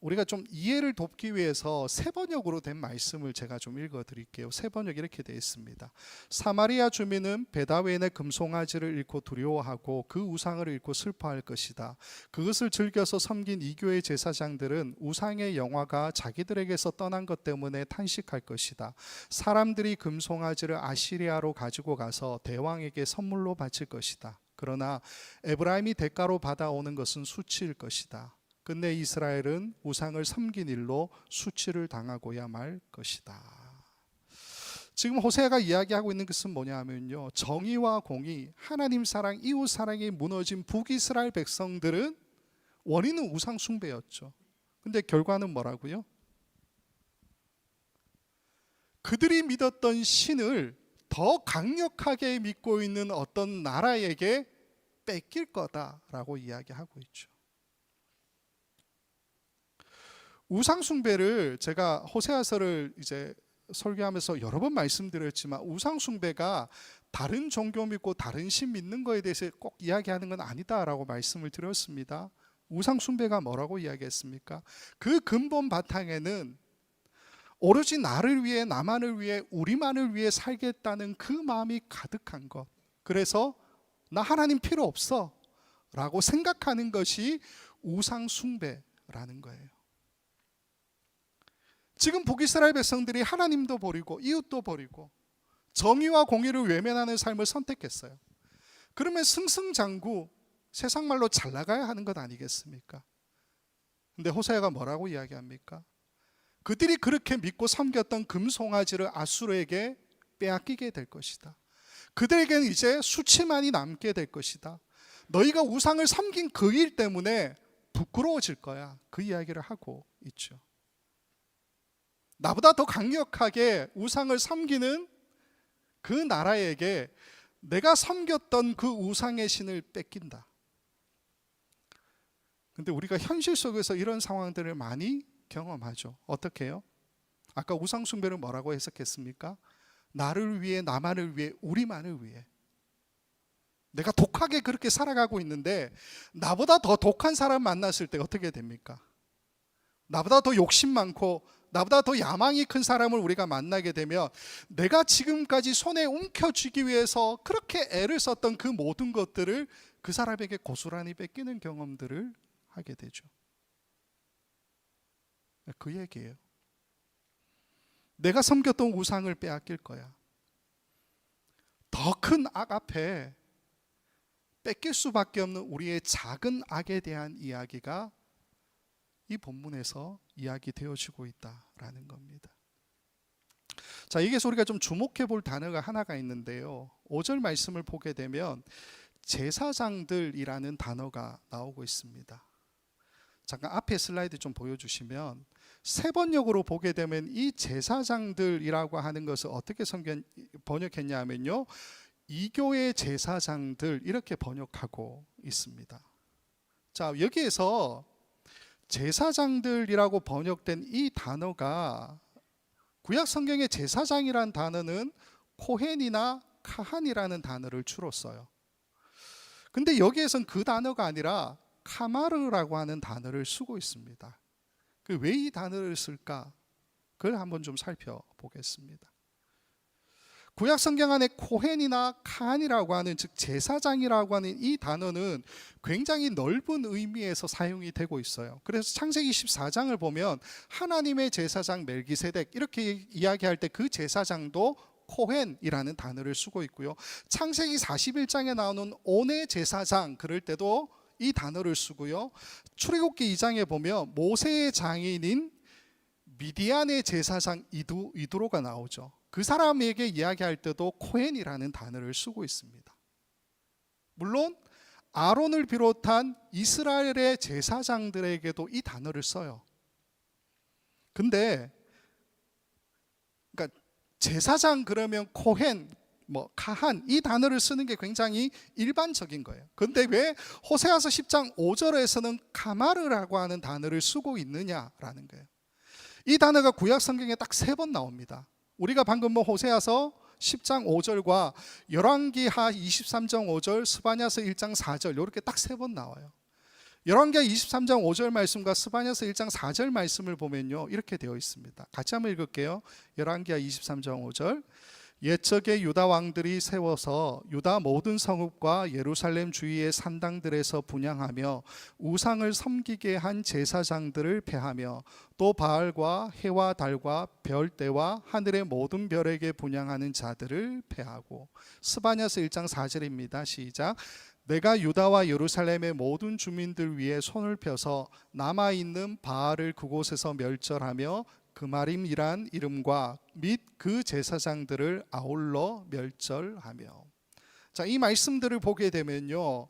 A: 우리가 좀 이해를 돕기 위해서 세 번역으로 된 말씀을 제가 좀 읽어 드릴게요. 세 번역 이렇게 되어 있습니다. 사마리아 주민은 베다웬의 금송아지를 잃고 두려워하고 그 우상을 잃고 슬퍼할 것이다. 그것을 즐겨서 섬긴 이교의 제사장들은 우상의 영화가 자기들에게서 떠난 것 때문에 탄식할 것이다. 사람들이 금송아지를 아시리아로 가지고 가서 대왕에게 선물로 바칠 것이다. 그러나 에브라임이 대가로 받아오는 것은 수치일 것이다. 끝내 이스라엘은 우상을 섬긴 일로 수치를 당하고야 말 것이다. 지금 호세아가 이야기하고 있는 것은 뭐냐 하면요, 정의와 공의, 하나님 사랑, 이웃 사랑이 무너진 북이스라엘 백성들은 원인은 우상 숭배였죠. 근데 결과는 뭐라고요? 그들이 믿었던 신을 더 강력하게 믿고 있는 어떤 나라에게 뺏길 거다라고 이야기하고 있죠. 우상 숭배를 제가 호세아서를 이제 설교하면서 여러 번 말씀드렸지만, 우상 숭배가 다른 종교 믿고 다른 신 믿는 거에 대해서 꼭 이야기하는 건 아니다라고 말씀을 드렸습니다. 우상 숭배가 뭐라고 이야기했습니까? 그 근본 바탕에는 오로지 나를 위해, 나만을 위해, 우리만을 위해 살겠다는 그 마음이 가득한 것. 그래서 나 하나님 필요 없어 라고 생각하는 것이 우상 숭배라는 거예요. 지금 북이스라엘 백성들이 하나님도 버리고 이웃도 버리고 정의와 공의를 외면하는 삶을 선택했어요. 그러면 승승장구 세상 말로 잘 나가야 하는 것 아니겠습니까? 근데 호세아가 뭐라고 이야기합니까? 그들이 그렇게 믿고 섬겼던 금송아지를 아수르에게 빼앗기게 될 것이다. 그들에게는 이제 수치만이 남게 될 것이다. 너희가 우상을 섬긴 그 일 때문에 부끄러워질 거야. 그 이야기를 하고 있죠. 나보다 더 강력하게 우상을 섬기는 그 나라에게 내가 섬겼던 그 우상의 신을 뺏긴다. 근데 우리가 현실 속에서 이런 상황들을 많이 경험하죠. 어떻게 해요? 아까 우상 숭배를 뭐라고 해석했습니까? 나를 위해, 나만을 위해, 우리만을 위해. 내가 독하게 그렇게 살아가고 있는데 나보다 더 독한 사람 만났을 때 어떻게 됩니까? 나보다 더 욕심 많고 나보다 더 야망이 큰 사람을 우리가 만나게 되면 내가 지금까지 손에 움켜쥐기 위해서 그렇게 애를 썼던 그 모든 것들을 그 사람에게 고스란히 뺏기는 경험들을 하게 되죠. 그 얘기예요. 내가 섬겼던 우상을 빼앗길 거야. 더 큰 악 앞에 뺏길 수밖에 없는 우리의 작은 악에 대한 이야기가 이 본문에서 이야기되어지고 있다라는 겁니다. 자, 여기서 우리가 좀 주목해 볼 단어가 하나가 있는데요. 5절 말씀을 보게 되면 제사장들이라는 단어가 나오고 있습니다. 잠깐 앞에 슬라이드 좀 보여주시면, 세 번역으로 보게 되면 이 제사장들이라고 하는 것을 어떻게 번역했냐 하면요, 이교의 제사장들 이렇게 번역하고 있습니다. 자, 여기에서 제사장들이라고 번역된 이 단어가 구약 성경의 제사장이란 단어는 코헨이나 카한이라는 단어를 주로 써요. 근데 여기에선 그 단어가 아니라 카마르라고 하는 단어를 쓰고 있습니다. 왜 이 단어를 쓸까? 그걸 한번 좀 살펴보겠습니다. 구약 성경 안에 코헨이나 카한이라고 하는, 즉 제사장이라고 하는 이 단어는 굉장히 넓은 의미에서 사용이 되고 있어요. 그래서 창세기 14장을 보면 하나님의 제사장 멜기세덱 이렇게 이야기할 때 그 제사장도 코헨이라는 단어를 쓰고 있고요. 창세기 41장에 나오는 온의 제사장 그럴 때도 이 단어를 쓰고요. 출애굽기 2장에 보면 모세의 장인인 미디안의 제사장 이두로가 나오죠. 그 사람에게 이야기할 때도 코헨이라는 단어를 쓰고 있습니다. 물론 아론을 비롯한 이스라엘의 제사장들에게도 이 단어를 써요. 근데 그러니까 제사장 그러면 코헨, 카한 이 단어를 쓰는 게 굉장히 일반적인 거예요. 그런데 왜 호세아서 10장 5절에서는 카마르라고 하는 단어를 쓰고 있느냐라는 거예요. 이 단어가 구약 성경에 딱 3번 나옵니다. 우리가 방금 호세아서 10장 5절과 열왕기하 23장 5절, 스바냐서 1장 4절 이렇게 딱 3번 나와요. 열왕기하 23장 5절 말씀과 스바냐서 1장 4절 말씀을 보면요 이렇게 되어 있습니다. 같이 한번 읽을게요. 열왕기하 23장 5절. 옛적에 유다 왕들이 세워서 유다 모든 성읍과 예루살렘 주위의 산당들에서 분향하며 우상을 섬기게 한 제사장들을 폐하며 또 바알과 해와 달과 별대와 하늘의 모든 별에게 분향하는 자들을 폐하고. 스바냐서 1장 4절입니다. 시작. 내가 유다와 예루살렘의 모든 주민들 위에 손을 펴서 남아있는 바알을 그곳에서 멸절하며 그마림이란 이름과 및 그 제사장들을 아울러 멸절하며. 자, 이 말씀들을 보게 되면요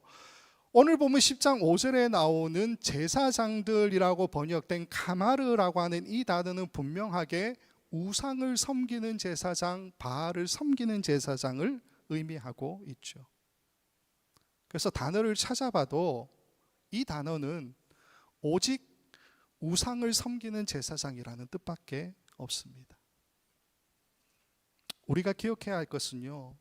A: 오늘 보면 10장 5절에 나오는 제사장들이라고 번역된 카마르라고 하는 이 단어는 분명하게 우상을 섬기는 제사장, 바알을 섬기는 제사장을 의미하고 있죠. 그래서 단어를 찾아봐도 이 단어는 오직 우상을 섬기는 제사장이라는 뜻밖에 없습니다. 우리가 기억해야 할 것은요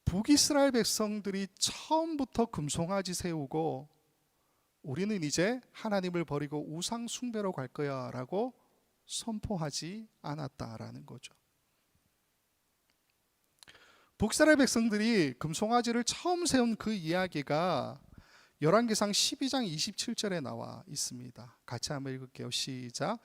A: 북이스라엘 백성들이 처음부터 금송아지 세우고 우리는 이제 하나님을 버리고 우상 숭배로 갈 거야 라고 선포하지 않았다라는 거죠. 북이스라엘 백성들이 금송아지를 처음 세운 그 이야기가 열왕기상 12장 27절에 나와 있습니다. 같이 한번 읽을게요. 시작.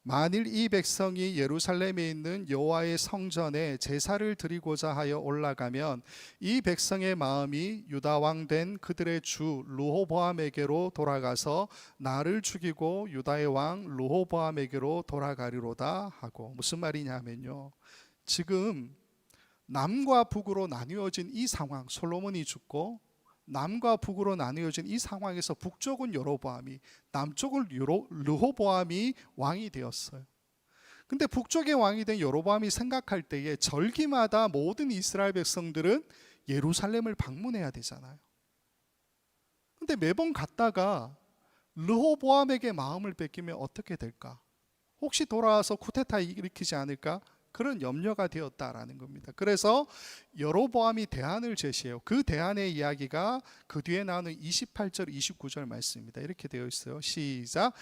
A: 만일 이 백성이 예루살렘에 있는 여호와의 성전에 제사를 드리고자 하여 올라가면 이 백성의 마음이 유다 왕 된 그들의 주 르호보암에게로 돌아가서 나를 죽이고 유다의 왕 르호보암에게로 돌아가리로다 하고. 무슨 말이냐면요 지금 남과 북으로 나뉘어진 이 상황, 솔로몬이 죽고 남과 북으로 나뉘어진 이 상황에서 북쪽은 여로보암이, 남쪽은 르호보암이 왕이 되었어요. 근데 북쪽의 왕이 된 여로보암이 생각할 때에 절기마다 모든 이스라엘 백성들은 예루살렘을 방문해야 되잖아요. 근데 매번 갔다가 르호보암에게 마음을 뺏기면 어떻게 될까? 혹시 돌아와서 쿠데타 일으키지 않을까? 그런 염려가 되었다라는 겁니다. 그래서 여로보암이 대안을 제시해요. 그 대안의 이야기가 그 뒤에 나오는 28절 29절 말씀입니다. 이렇게 되어 있어요. 시작.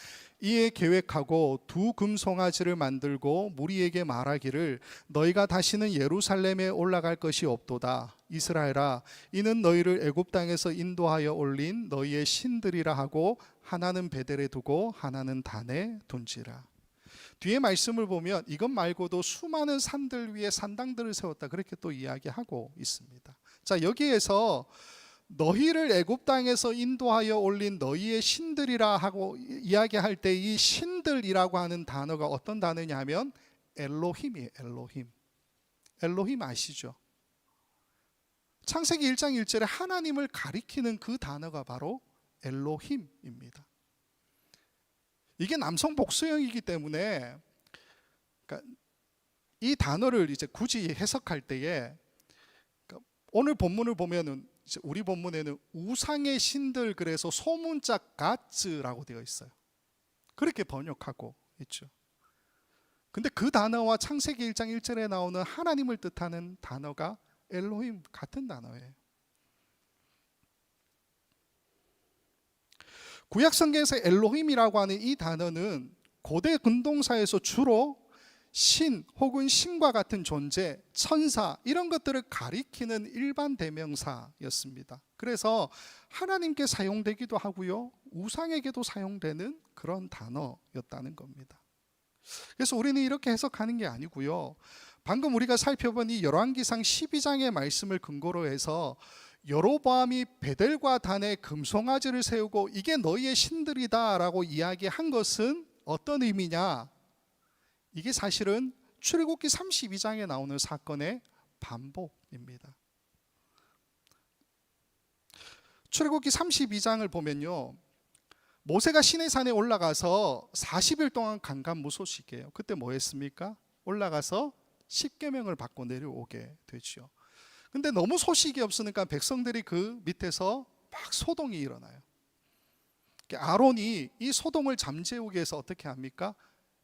A: 이에 계획하고 두 금송아지를 만들고 무리에게 말하기를 너희가 다시는 예루살렘에 올라갈 것이 없도다. 이스라엘아, 이는 너희를 애굽 땅에서 인도하여 올린 너희의 신들이라 하고 하나는 베델에 두고 하나는 단에 둔지라. 뒤에 말씀을 보면 이것 말고도 수많은 산들 위에 산당들을 세웠다 그렇게 또 이야기하고 있습니다. 자, 여기에서 너희를 애굽 땅에서 인도하여 올린 너희의 신들이라 하고 이야기할 때 이 신들이라고 하는 단어가 어떤 단어냐면 엘로힘이에요. 엘로힘 아시죠? 창세기 1장 1절에 하나님을 가리키는 그 단어가 바로 엘로힘입니다. 이게 남성 복수형이기 때문에 그러니까 이 단어를 이제 굳이 해석할 때에 오늘 본문을 보면은 우리 본문에는 우상의 신들, 그래서 소문자 가츠라고 되어 있어요. 그렇게 번역하고 있죠. 근데 그 단어와 창세기 1장 1절에 나오는 하나님을 뜻하는 단어가 엘로힘, 같은 단어예요. 구약 성경에서 엘로힘이라고 하는 이 단어는 고대 근동사에서 주로 신 혹은 신과 같은 존재, 천사, 이런 것들을 가리키는 일반 대명사였습니다. 그래서 하나님께 사용되기도 하고요, 우상에게도 사용되는 그런 단어였다는 겁니다. 그래서 우리는 이렇게 해석하는 게 아니고요, 방금 우리가 살펴본 이 열왕기상 12장의 말씀을 근거로 해서 여로보암이 베델과 단에 금송아지를 세우고 이게 너희의 신들이다 라고 이야기한 것은 어떤 의미냐, 이게 사실은 출애굽기 32장에 나오는 사건의 반복입니다. 출애굽기 32장을 보면요, 모세가 시내산에 올라가서 40일 동안 간간무소식이에요. 그때 뭐 했습니까? 올라가서 십계명을 받고 내려오게 되죠. 근데 너무 소식이 없으니까 백성들이 그 밑에서 막 소동이 일어나요. 아론이 이 소동을 잠재우기 위해서 어떻게 합니까?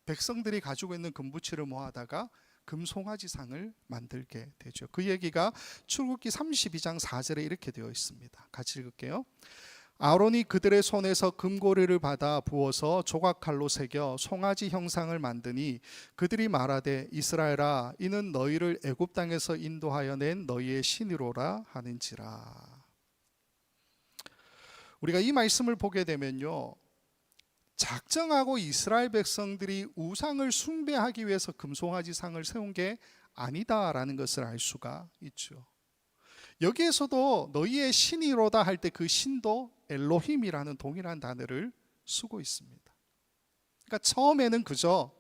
A: 백성들이 가지고 있는 금부치를 모아다가 금송아지상을 만들게 되죠. 그 얘기가 출애굽기 32장 4절에 이렇게 되어 있습니다. 같이 읽을게요. 아론이 그들의 손에서 금고리를 받아 부어서 조각칼로 새겨 송아지 형상을 만드니 그들이 말하되 이스라엘아, 이는 너희를 애굽 땅에서 인도하여 낸 너희의 신이로라 하는지라. 우리가 이 말씀을 보게 되면요, 작정하고 이스라엘 백성들이 우상을 숭배하기 위해서 금송아지 상을 세운 게 아니다라는 것을 알 수가 있죠. 여기에서도 너희의 신이로다 할 때 그 신도 엘로힘이라는 동일한 단어를 쓰고 있습니다. 그러니까 처음에는 그저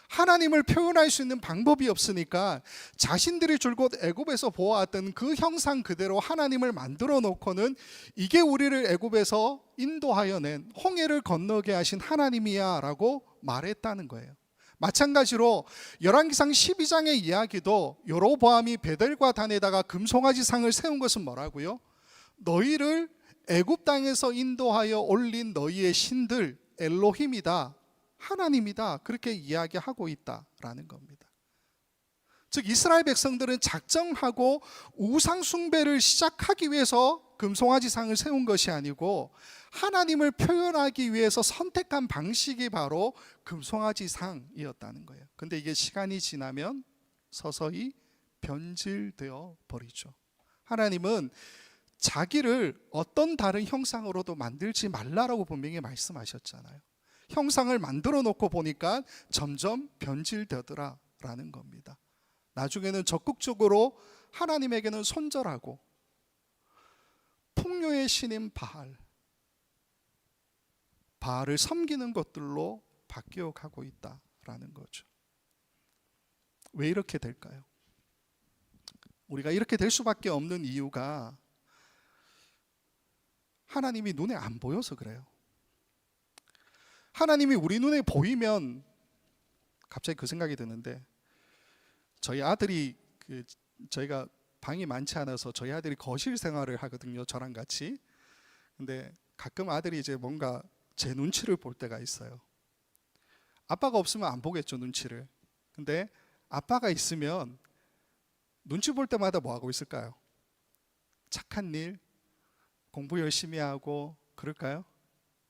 A: 하나님을 표현할 수 있는 방법이 없으니까 자신들이 줄곧 애굽에서 보아왔던 그 형상 그대로 하나님을 만들어 놓고는 이게 우리를 애굽에서 인도하여 낸, 홍해를 건너게 하신 하나님이야 라고 말했다는 거예요. 마찬가지로 열왕기상 12장의 이야기도 여로보암이 베델과 단에다가 금송아지 상을 세운 것은 뭐라고요? 너희를 애굽 땅에서 인도하여 올린 너희의 신들 엘로힘이다, 하나님이다, 그렇게 이야기하고 있다라는 겁니다. 즉 이스라엘 백성들은 작정하고 우상 숭배를 시작하기 위해서 금송아지 상을 세운 것이 아니고 하나님을 표현하기 위해서 선택한 방식이 바로 금송아지 상이었다는 거예요. 근데 이게 시간이 지나면 서서히 변질되어 버리죠. 하나님은 자기를 어떤 다른 형상으로도 만들지 말라라고 분명히 말씀하셨잖아요. 형상을 만들어 놓고 보니까 점점 변질되더라라는 겁니다. 나중에는 적극적으로 하나님에게는 손절하고 풍요의 신인 바알을 섬기는 것들로 바뀌어 가고 있다라는 거죠. 왜 이렇게 될까요? 우리가 이렇게 될 수밖에 없는 이유가 하나님이 눈에 안 보여서 그래요. 하나님이 우리 눈에 보이면, 갑자기 그 생각이 드는데, 저희 아들이 저희가 방이 많지 않아서 저희 아들이 거실 생활을 하거든요, 저랑 같이. 근데 가끔 아들이 이제 뭔가 제 눈치를 볼 때가 있어요. 아빠가 없으면 안 보겠죠, 눈치를. 근데 아빠가 있으면 눈치 볼 때마다 뭐 하고 있을까요? 착한 일, 공부 열심히 하고 그럴까요?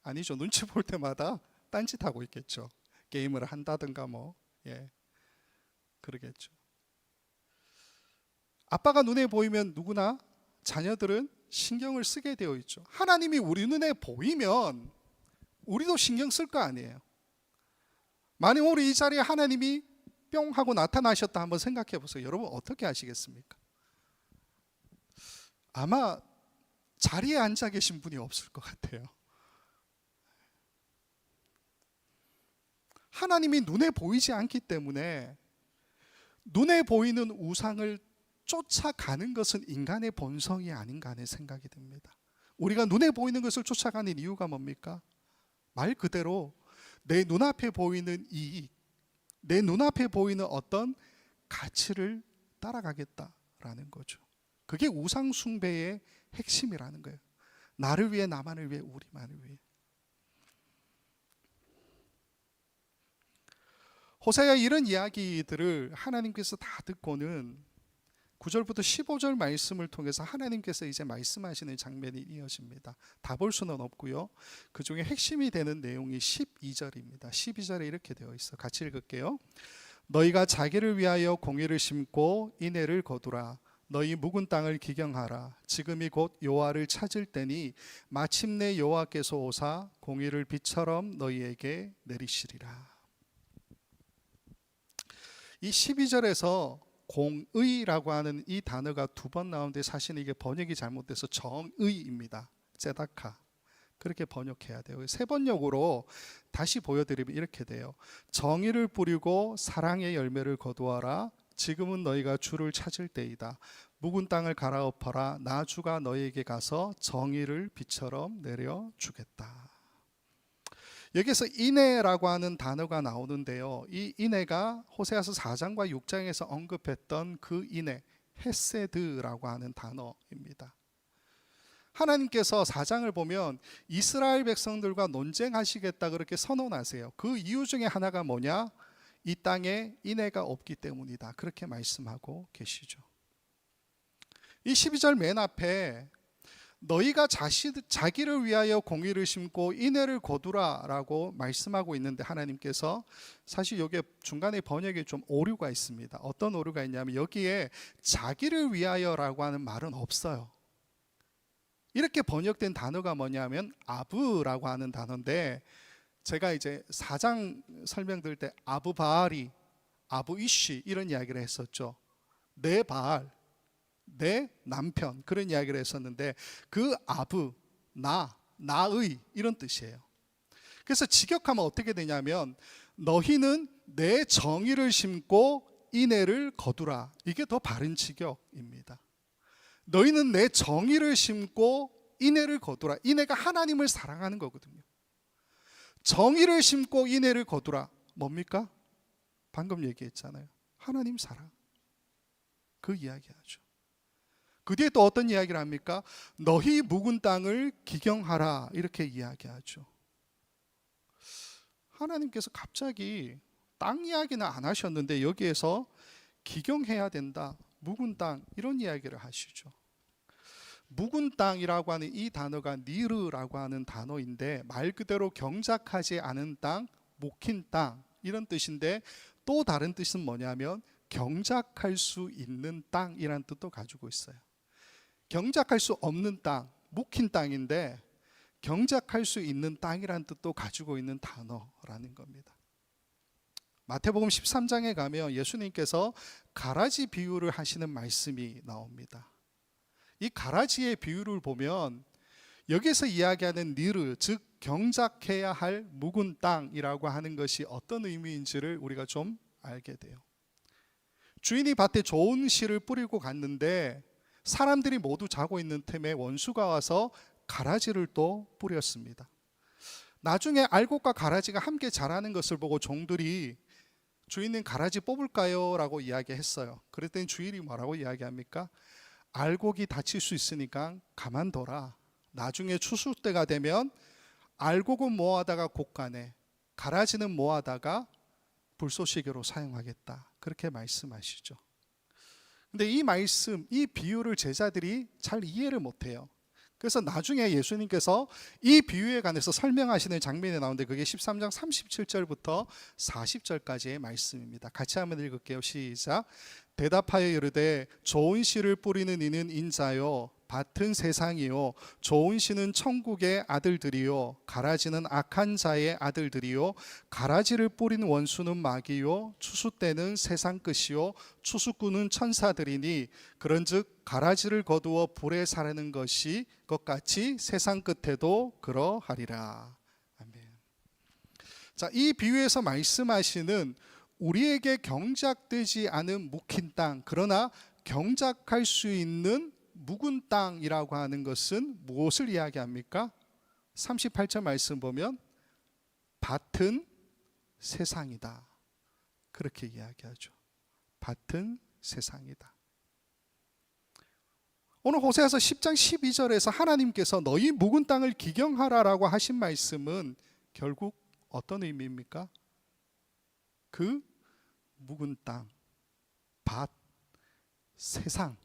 A: 아니죠. 눈치 볼 때마다 딴짓하고 있겠죠. 게임을 한다든가 그러겠죠. 아빠가 눈에 보이면 누구나 자녀들은 신경을 쓰게 되어 있죠. 하나님이 우리 눈에 보이면 우리도 신경 쓸 거 아니에요. 만약 우리 이 자리에 하나님이 뿅 하고 나타나셨다 한번 생각해 보세요. 여러분 어떻게 하시겠습니까? 아마 자리에 앉아 계신 분이 없을 것 같아요. 하나님이 눈에 보이지 않기 때문에 눈에 보이는 우상을 쫓아가는 것은 인간의 본성이 아닌가 하는 생각이 듭니다. 우리가 눈에 보이는 것을 쫓아가는 이유가 뭡니까? 말 그대로 내 눈앞에 보이는 이익, 내 눈앞에 보이는 어떤 가치를 따라가겠다라는 거죠. 그게 우상 숭배의 핵심이라는 거예요. 나를 위해, 나만을 위해, 우리만을 위해. 호세아 이런 이야기들을 하나님께서 다 듣고는 9절부터 15절 말씀을 통해서 하나님께서 이제 말씀하시는 장면이 이어집니다. 다 볼 수는 없고요. 그 중에 핵심이 되는 내용이 12절입니다. 12절에 이렇게 되어 있어. 같이 읽을게요. 너희가 자기를 위하여 공의를 심고 인애를 거두라. 너희 묵은 땅을 기경하라. 지금이 곧 여호와를 찾을 때니 마침내 여호와께서 오사 공의를 비처럼 너희에게 내리시리라. 이 12절에서 공의라고 하는 이 단어가 두 번 나오는데 사실 이게 번역이 잘못돼서 정의입니다. 제다카 그렇게 번역해야 돼요. 세 번역으로 다시 보여드리면 이렇게 돼요. 정의를 뿌리고 사랑의 열매를 거두어라. 지금은 너희가 주를 찾을 때이다. 묵은 땅을 갈아엎어라. 나 주가 너희에게 가서 정의를 비처럼 내려주겠다. 여기서 인애라고 하는 단어가 나오는데요. 이 인애가 호세아서 4장과 6장에서 언급했던 그 인애, 헤세드라고 하는 단어입니다. 하나님께서 4장을 보면 이스라엘 백성들과 논쟁하시겠다 그렇게 선언하세요. 그 이유 중에 하나가 뭐냐? 이 땅에 인애가 없기 때문이다. 그렇게 말씀하고 계시죠. 이 12절 맨 앞에 너희가 자기를 위하여 공의를 심고 인애를 거두라 라고 말씀하고 있는데 하나님께서 사실 여기에 중간에 번역에 좀 오류가 있습니다. 어떤 오류가 있냐면 여기에 자기를 위하여 라고 하는 말은 없어요. 이렇게 번역된 단어가 뭐냐면 아브라고 하는 단어인데 제가 이제 4장 설명드릴 때 아브바알이 아브이쉬 이런 이야기를 했었죠. 내 바알, 내 남편 그런 이야기를 했었는데 그 아브, 나의 이런 뜻이에요. 그래서 직역하면 어떻게 되냐면 너희는 내 정의를 심고 인애를 거두라. 이게 더 바른 직역입니다. 너희는 내 정의를 심고 인애를 거두라. 인애가 하나님을 사랑하는 거거든요. 정의를 심고 인애를 거두라. 뭡니까? 방금 얘기했잖아요. 하나님 사랑. 그 이야기하죠. 그 뒤에 또 어떤 이야기를 합니까? 너희 묵은 땅을 기경하라 이렇게 이야기하죠. 하나님께서 갑자기 땅 이야기는 안 하셨는데 여기에서 기경해야 된다, 묵은 땅 이런 이야기를 하시죠. 묵은 땅이라고 하는 이 단어가 니르라고 하는 단어인데 말 그대로 경작하지 않은 땅, 목힌 땅 이런 뜻인데 또 다른 뜻은 뭐냐면 경작할 수 있는 땅이라는 뜻도 가지고 있어요. 경작할 수 없는 땅, 묵힌 땅인데 경작할 수 있는 땅이라는 뜻도 가지고 있는 단어라는 겁니다. 마태복음 13장에 가면 예수님께서 가라지 비유를 하시는 말씀이 나옵니다. 이 가라지의 비유를 보면 여기서 이야기하는 니르, 즉 경작해야 할 묵은 땅이라고 하는 것이 어떤 의미인지를 우리가 좀 알게 돼요. 주인이 밭에 좋은 씨를 뿌리고 갔는데 사람들이 모두 자고 있는 틈에 원수가 와서 가라지를 또 뿌렸습니다. 나중에 알곡과 가라지가 함께 자라는 것을 보고 종들이 주인님 가라지 뽑을까요? 라고 이야기했어요. 그랬더니 주인이 뭐라고 이야기합니까? 알곡이 다칠 수 있으니까 가만둬라. 나중에 추수 때가 되면 알곡은 모아다가 곡간에, 가라지는 모아다가 불쏘시개로 사용하겠다. 그렇게 말씀하시죠. 근데 이 말씀, 이 비유를 제자들이 잘 이해를 못해요. 그래서 나중에 예수님께서 이 비유에 관해서 설명하시는 장면이 나오는데 그게 13장 37절부터 40절까지의 말씀입니다. 같이 한번 읽을게요. 시작. 대답하여 이르되 좋은 씨를 뿌리는 이는 인자요 밭은 세상이요 좋은 씨는 천국의 아들들이요 가라지는 악한 자의 아들들이요 가라지를 뿌린 원수는 마귀요 추수 때는 세상 끝이요 추수꾼은 천사들이니 그런즉 가라지를 거두어 불에 사르는 것이 것 같이 세상 끝에도 그러하리라. 아멘. 자, 이 비유에서 말씀하시는 우리에게 경작되지 않은 묵힌 땅, 그러나 경작할 수 있는 묵은 땅이라고 하는 것은 무엇을 이야기합니까? 38절 말씀 보면 밭은 세상이다. 그렇게 이야기하죠. 밭은 세상이다. 오늘 호세아서 10장 12절에서 하나님께서 너희 묵은 땅을 기경하라라고 하신 말씀은 결국 어떤 의미입니까? 그 묵은 땅, 밭, 세상.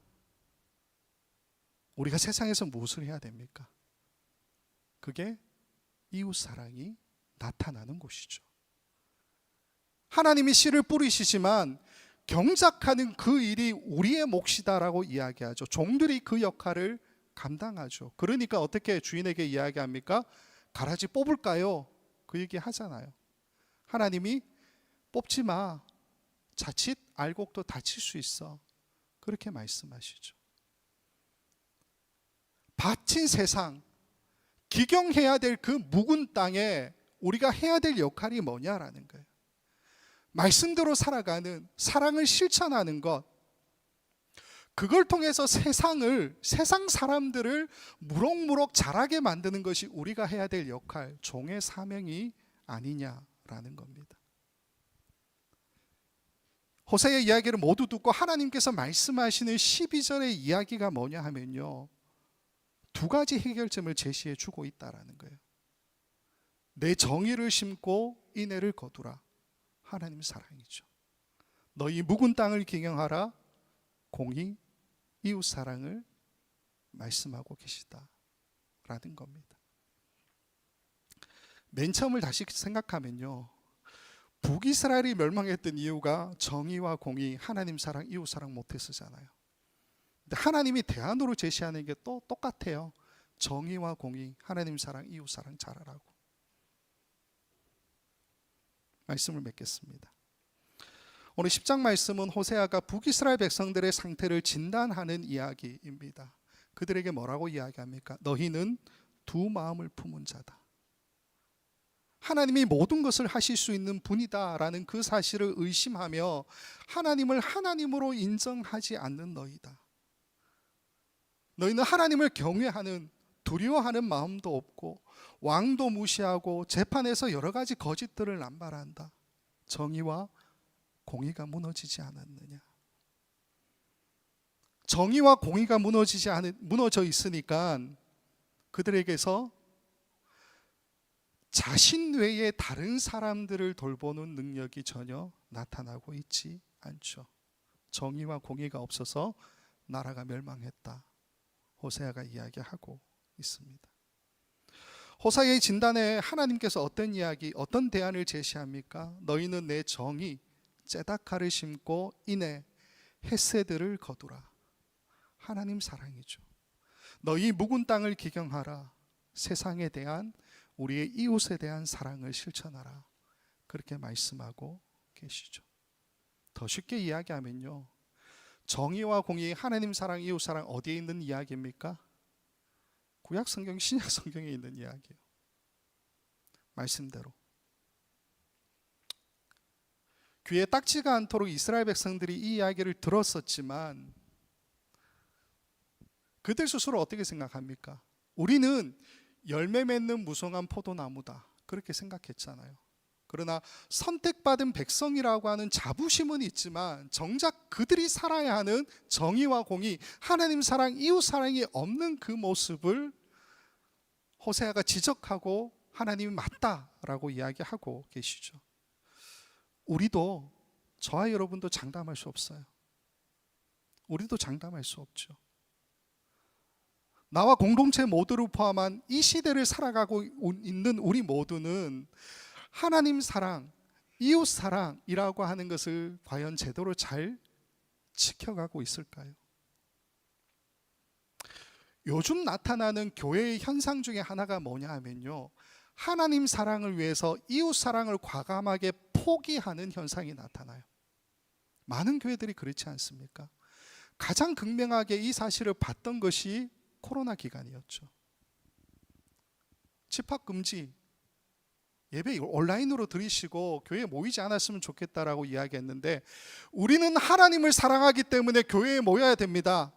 A: 우리가 세상에서 무엇을 해야 됩니까? 그게 이웃사랑이 나타나는 곳이죠. 하나님이 씨를 뿌리시지만 경작하는 그 일이 우리의 몫이다라고 이야기하죠. 종들이 그 역할을 감당하죠. 그러니까 어떻게 주인에게 이야기합니까? 가라지 뽑을까요? 그 얘기 하잖아요. 하나님이 뽑지 마. 자칫 알곡도 다칠 수 있어. 그렇게 말씀하시죠. 밭인 세상, 기경해야 될 그 묵은 땅에 우리가 해야 될 역할이 뭐냐라는 거예요. 말씀대로 살아가는, 사랑을 실천하는 것, 그걸 통해서 세상 사람들을 무럭무럭 자라게 만드는 것이 우리가 해야 될 역할, 종의 사명이 아니냐라는 겁니다. 호세의 이야기를 모두 듣고 하나님께서 말씀하시는 12절의 이야기가 뭐냐 하면요, 두 가지 해결점을 제시해 주고 있다라는 거예요. 내 정의를 심고 인애를 거두라. 하나님 사랑이죠. 너희 묵은 땅을 기경하라. 공의, 이웃 사랑을 말씀하고 계시다라는 겁니다. 맨 처음을 다시 생각하면요, 북이스라엘이 멸망했던 이유가 정의와 공의, 하나님 사랑, 이웃 사랑 못했었잖아요. 근데 하나님이 대안으로 제시하는 게 또 똑같아요. 정의와 공의, 하나님 사랑, 이웃 사랑 잘하라고. 말씀을 맺겠습니다. 오늘 10장 말씀은 호세아가 북이스라엘 백성들의 상태를 진단하는 이야기입니다. 그들에게 뭐라고 이야기합니까? 너희는 두 마음을 품은 자다. 하나님이 모든 것을 하실 수 있는 분이다라는 그 사실을 의심하며 하나님을 하나님으로 인정하지 않는 너희다. 너희는 하나님을 경외하는, 두려워하는 마음도 없고 왕도 무시하고 재판에서 여러 가지 거짓들을 남발한다. 정의와 공의가 무너지지 않았느냐. 정의와 공의가 무너져 있으니까 그들에게서 자신 외에 다른 사람들을 돌보는 능력이 전혀 나타나고 있지 않죠. 정의와 공의가 없어서 나라가 멸망했다. 호세아가 이야기하고 있습니다. 호세아의 진단에 하나님께서 어떤 이야기, 어떤 대안을 제시합니까? 너희는 내 정의, ጼ다카를 심고 인애, 헤세드를 거두라. 하나님 사랑이죠. 너희 묵은 땅을 기경하라. 세상에 대한, 우리의 이웃에 대한 사랑을 실천하라. 그렇게 말씀하고 계시죠. 더 쉽게 이야기하면요, 정의와 공의, 하나님 사랑, 이웃 사랑 어디에 있는 이야기입니까? 구약 성경, 신약 성경에 있는 이야기예요. 말씀대로. 귀에 딱지가 않도록 이스라엘 백성들이 이 이야기를 들었었지만 그들 스스로 어떻게 생각합니까? 우리는 열매 맺는 무성한 포도나무다. 그렇게 생각했잖아요. 그러나 선택받은 백성이라고 하는 자부심은 있지만 정작 그들이 살아야 하는 정의와 공의, 하나님 사랑, 이웃 사랑이 없는 그 모습을 호세아가 지적하고 하나님이 맞다라고 이야기하고 계시죠. 우리도, 저와 여러분도 장담할 수 없어요. 우리도 장담할 수 없죠. 나와 공동체 모두를 포함한 이 시대를 살아가고 있는 우리 모두는 하나님 사랑, 이웃 사랑이라고 하는 것을 과연 제대로 잘 지켜가고 있을까요? 요즘 나타나는 교회의 현상 중에 하나가 뭐냐 하면요, 하나님 사랑을 위해서 이웃 사랑을 과감하게 포기하는 현상이 나타나요. 많은 교회들이 그렇지 않습니까? 가장 극명하게 이 사실을 봤던 것이 코로나 기간이었죠. 집합금지, 예배 온라인으로 드리시고 교회에 모이지 않았으면 좋겠다라고 이야기했는데, 우리는 하나님을 사랑하기 때문에 교회에 모여야 됩니다.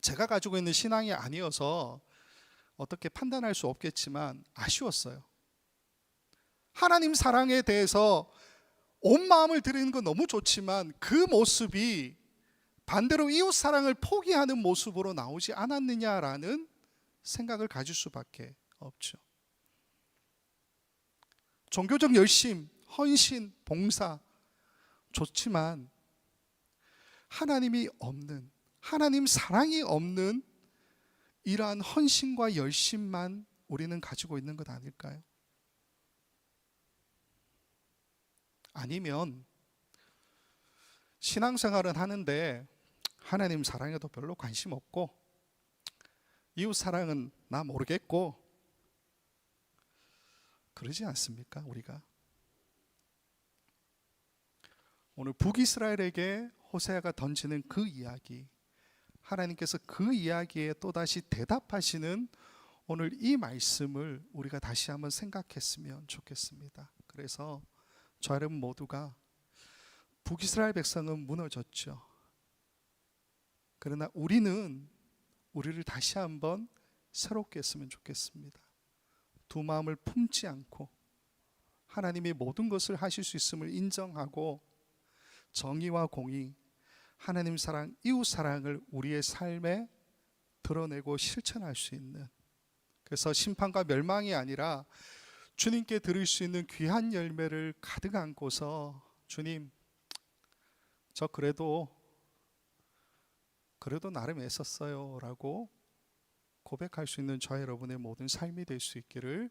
A: 제가 가지고 있는 신앙이 아니어서 어떻게 판단할 수 없겠지만 아쉬웠어요. 하나님 사랑에 대해서 온 마음을 드리는 건 너무 좋지만 그 모습이 반대로 이웃 사랑을 포기하는 모습으로 나오지 않았느냐라는 생각을 가질 수밖에 없죠. 종교적 열심, 헌신, 봉사 좋지만 하나님이 없는, 하나님 사랑이 없는 이러한 헌신과 열심만 우리는 가지고 있는 것 아닐까요? 아니면 신앙생활은 하는데 하나님 사랑에도 별로 관심 없고 이웃 사랑은 나 모르겠고 그러지 않습니까? 우리가 오늘 북이스라엘에게 호세아가 던지는 그 이야기, 하나님께서 그 이야기에 또다시 대답하시는 오늘 이 말씀을 우리가 다시 한번 생각했으면 좋겠습니다. 그래서 저 여러분 모두가 북이스라엘 백성은 무너졌죠. 그러나 우리는 우리를 다시 한번 새롭게 했으면 좋겠습니다. 두 마음을 품지 않고 하나님이 모든 것을 하실 수 있음을 인정하고 정의와 공의, 하나님 사랑, 이웃 사랑을 우리의 삶에 드러내고 실천할 수 있는, 그래서 심판과 멸망이 아니라 주님께 드릴 수 있는 귀한 열매를 가득 안고서 주님, 저 그래도 나름 애썼어요 라고 고백할 수 있는 저와 여러분의 모든 삶이 될 수 있기를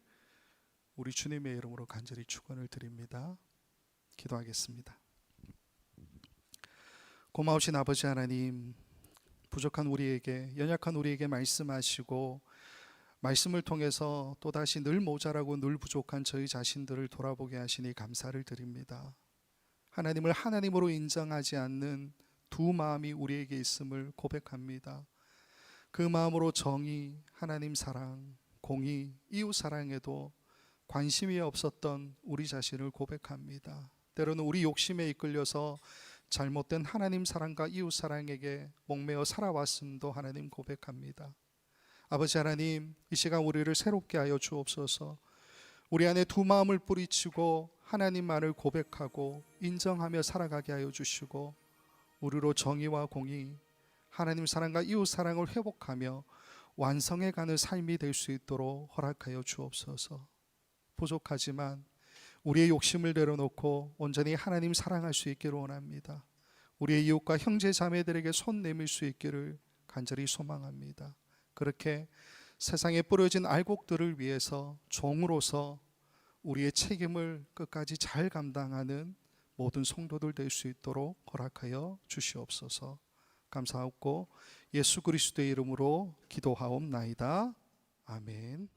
A: 우리 주님의 이름으로 간절히 축원을 드립니다. 기도하겠습니다. 고마우신 아버지 하나님, 부족한 우리에게, 연약한 우리에게 말씀하시고 말씀을 통해서 또다시 늘 모자라고 늘 부족한 저희 자신들을 돌아보게 하시니 감사를 드립니다. 하나님을 하나님으로 인정하지 않는 두 마음이 우리에게 있음을 고백합니다. 그 마음으로 정의, 하나님 사랑, 공의, 이웃 사랑에도 관심이 없었던 우리 자신을 고백합니다. 때로는 우리 욕심에 이끌려서 잘못된 하나님 사랑과 이웃 사랑에게 목매어 살아왔음도 하나님 고백합니다. 아버지 하나님, 이 시간 우리를 새롭게 하여 주옵소서. 우리 안에 두 마음을 뿌리치고 하나님만을 고백하고 인정하며 살아가게 하여 주시고 우리로 정의와 공의, 하나님 사랑과 이웃 사랑을 회복하며 완성해가는 삶이 될 수 있도록 허락하여 주옵소서. 부족하지만 우리의 욕심을 내려놓고 온전히 하나님 사랑할 수 있기를 원합니다. 우리의 이웃과 형제 자매들에게 손 내밀 수 있기를 간절히 소망합니다. 그렇게 세상에 뿌려진 알곡들을 위해서 종으로서 우리의 책임을 끝까지 잘 감당하는 모든 성도들 될 수 있도록 허락하여 주시옵소서. 감사하고 예수 그리스도의 이름으로 기도하옵나이다. 아멘.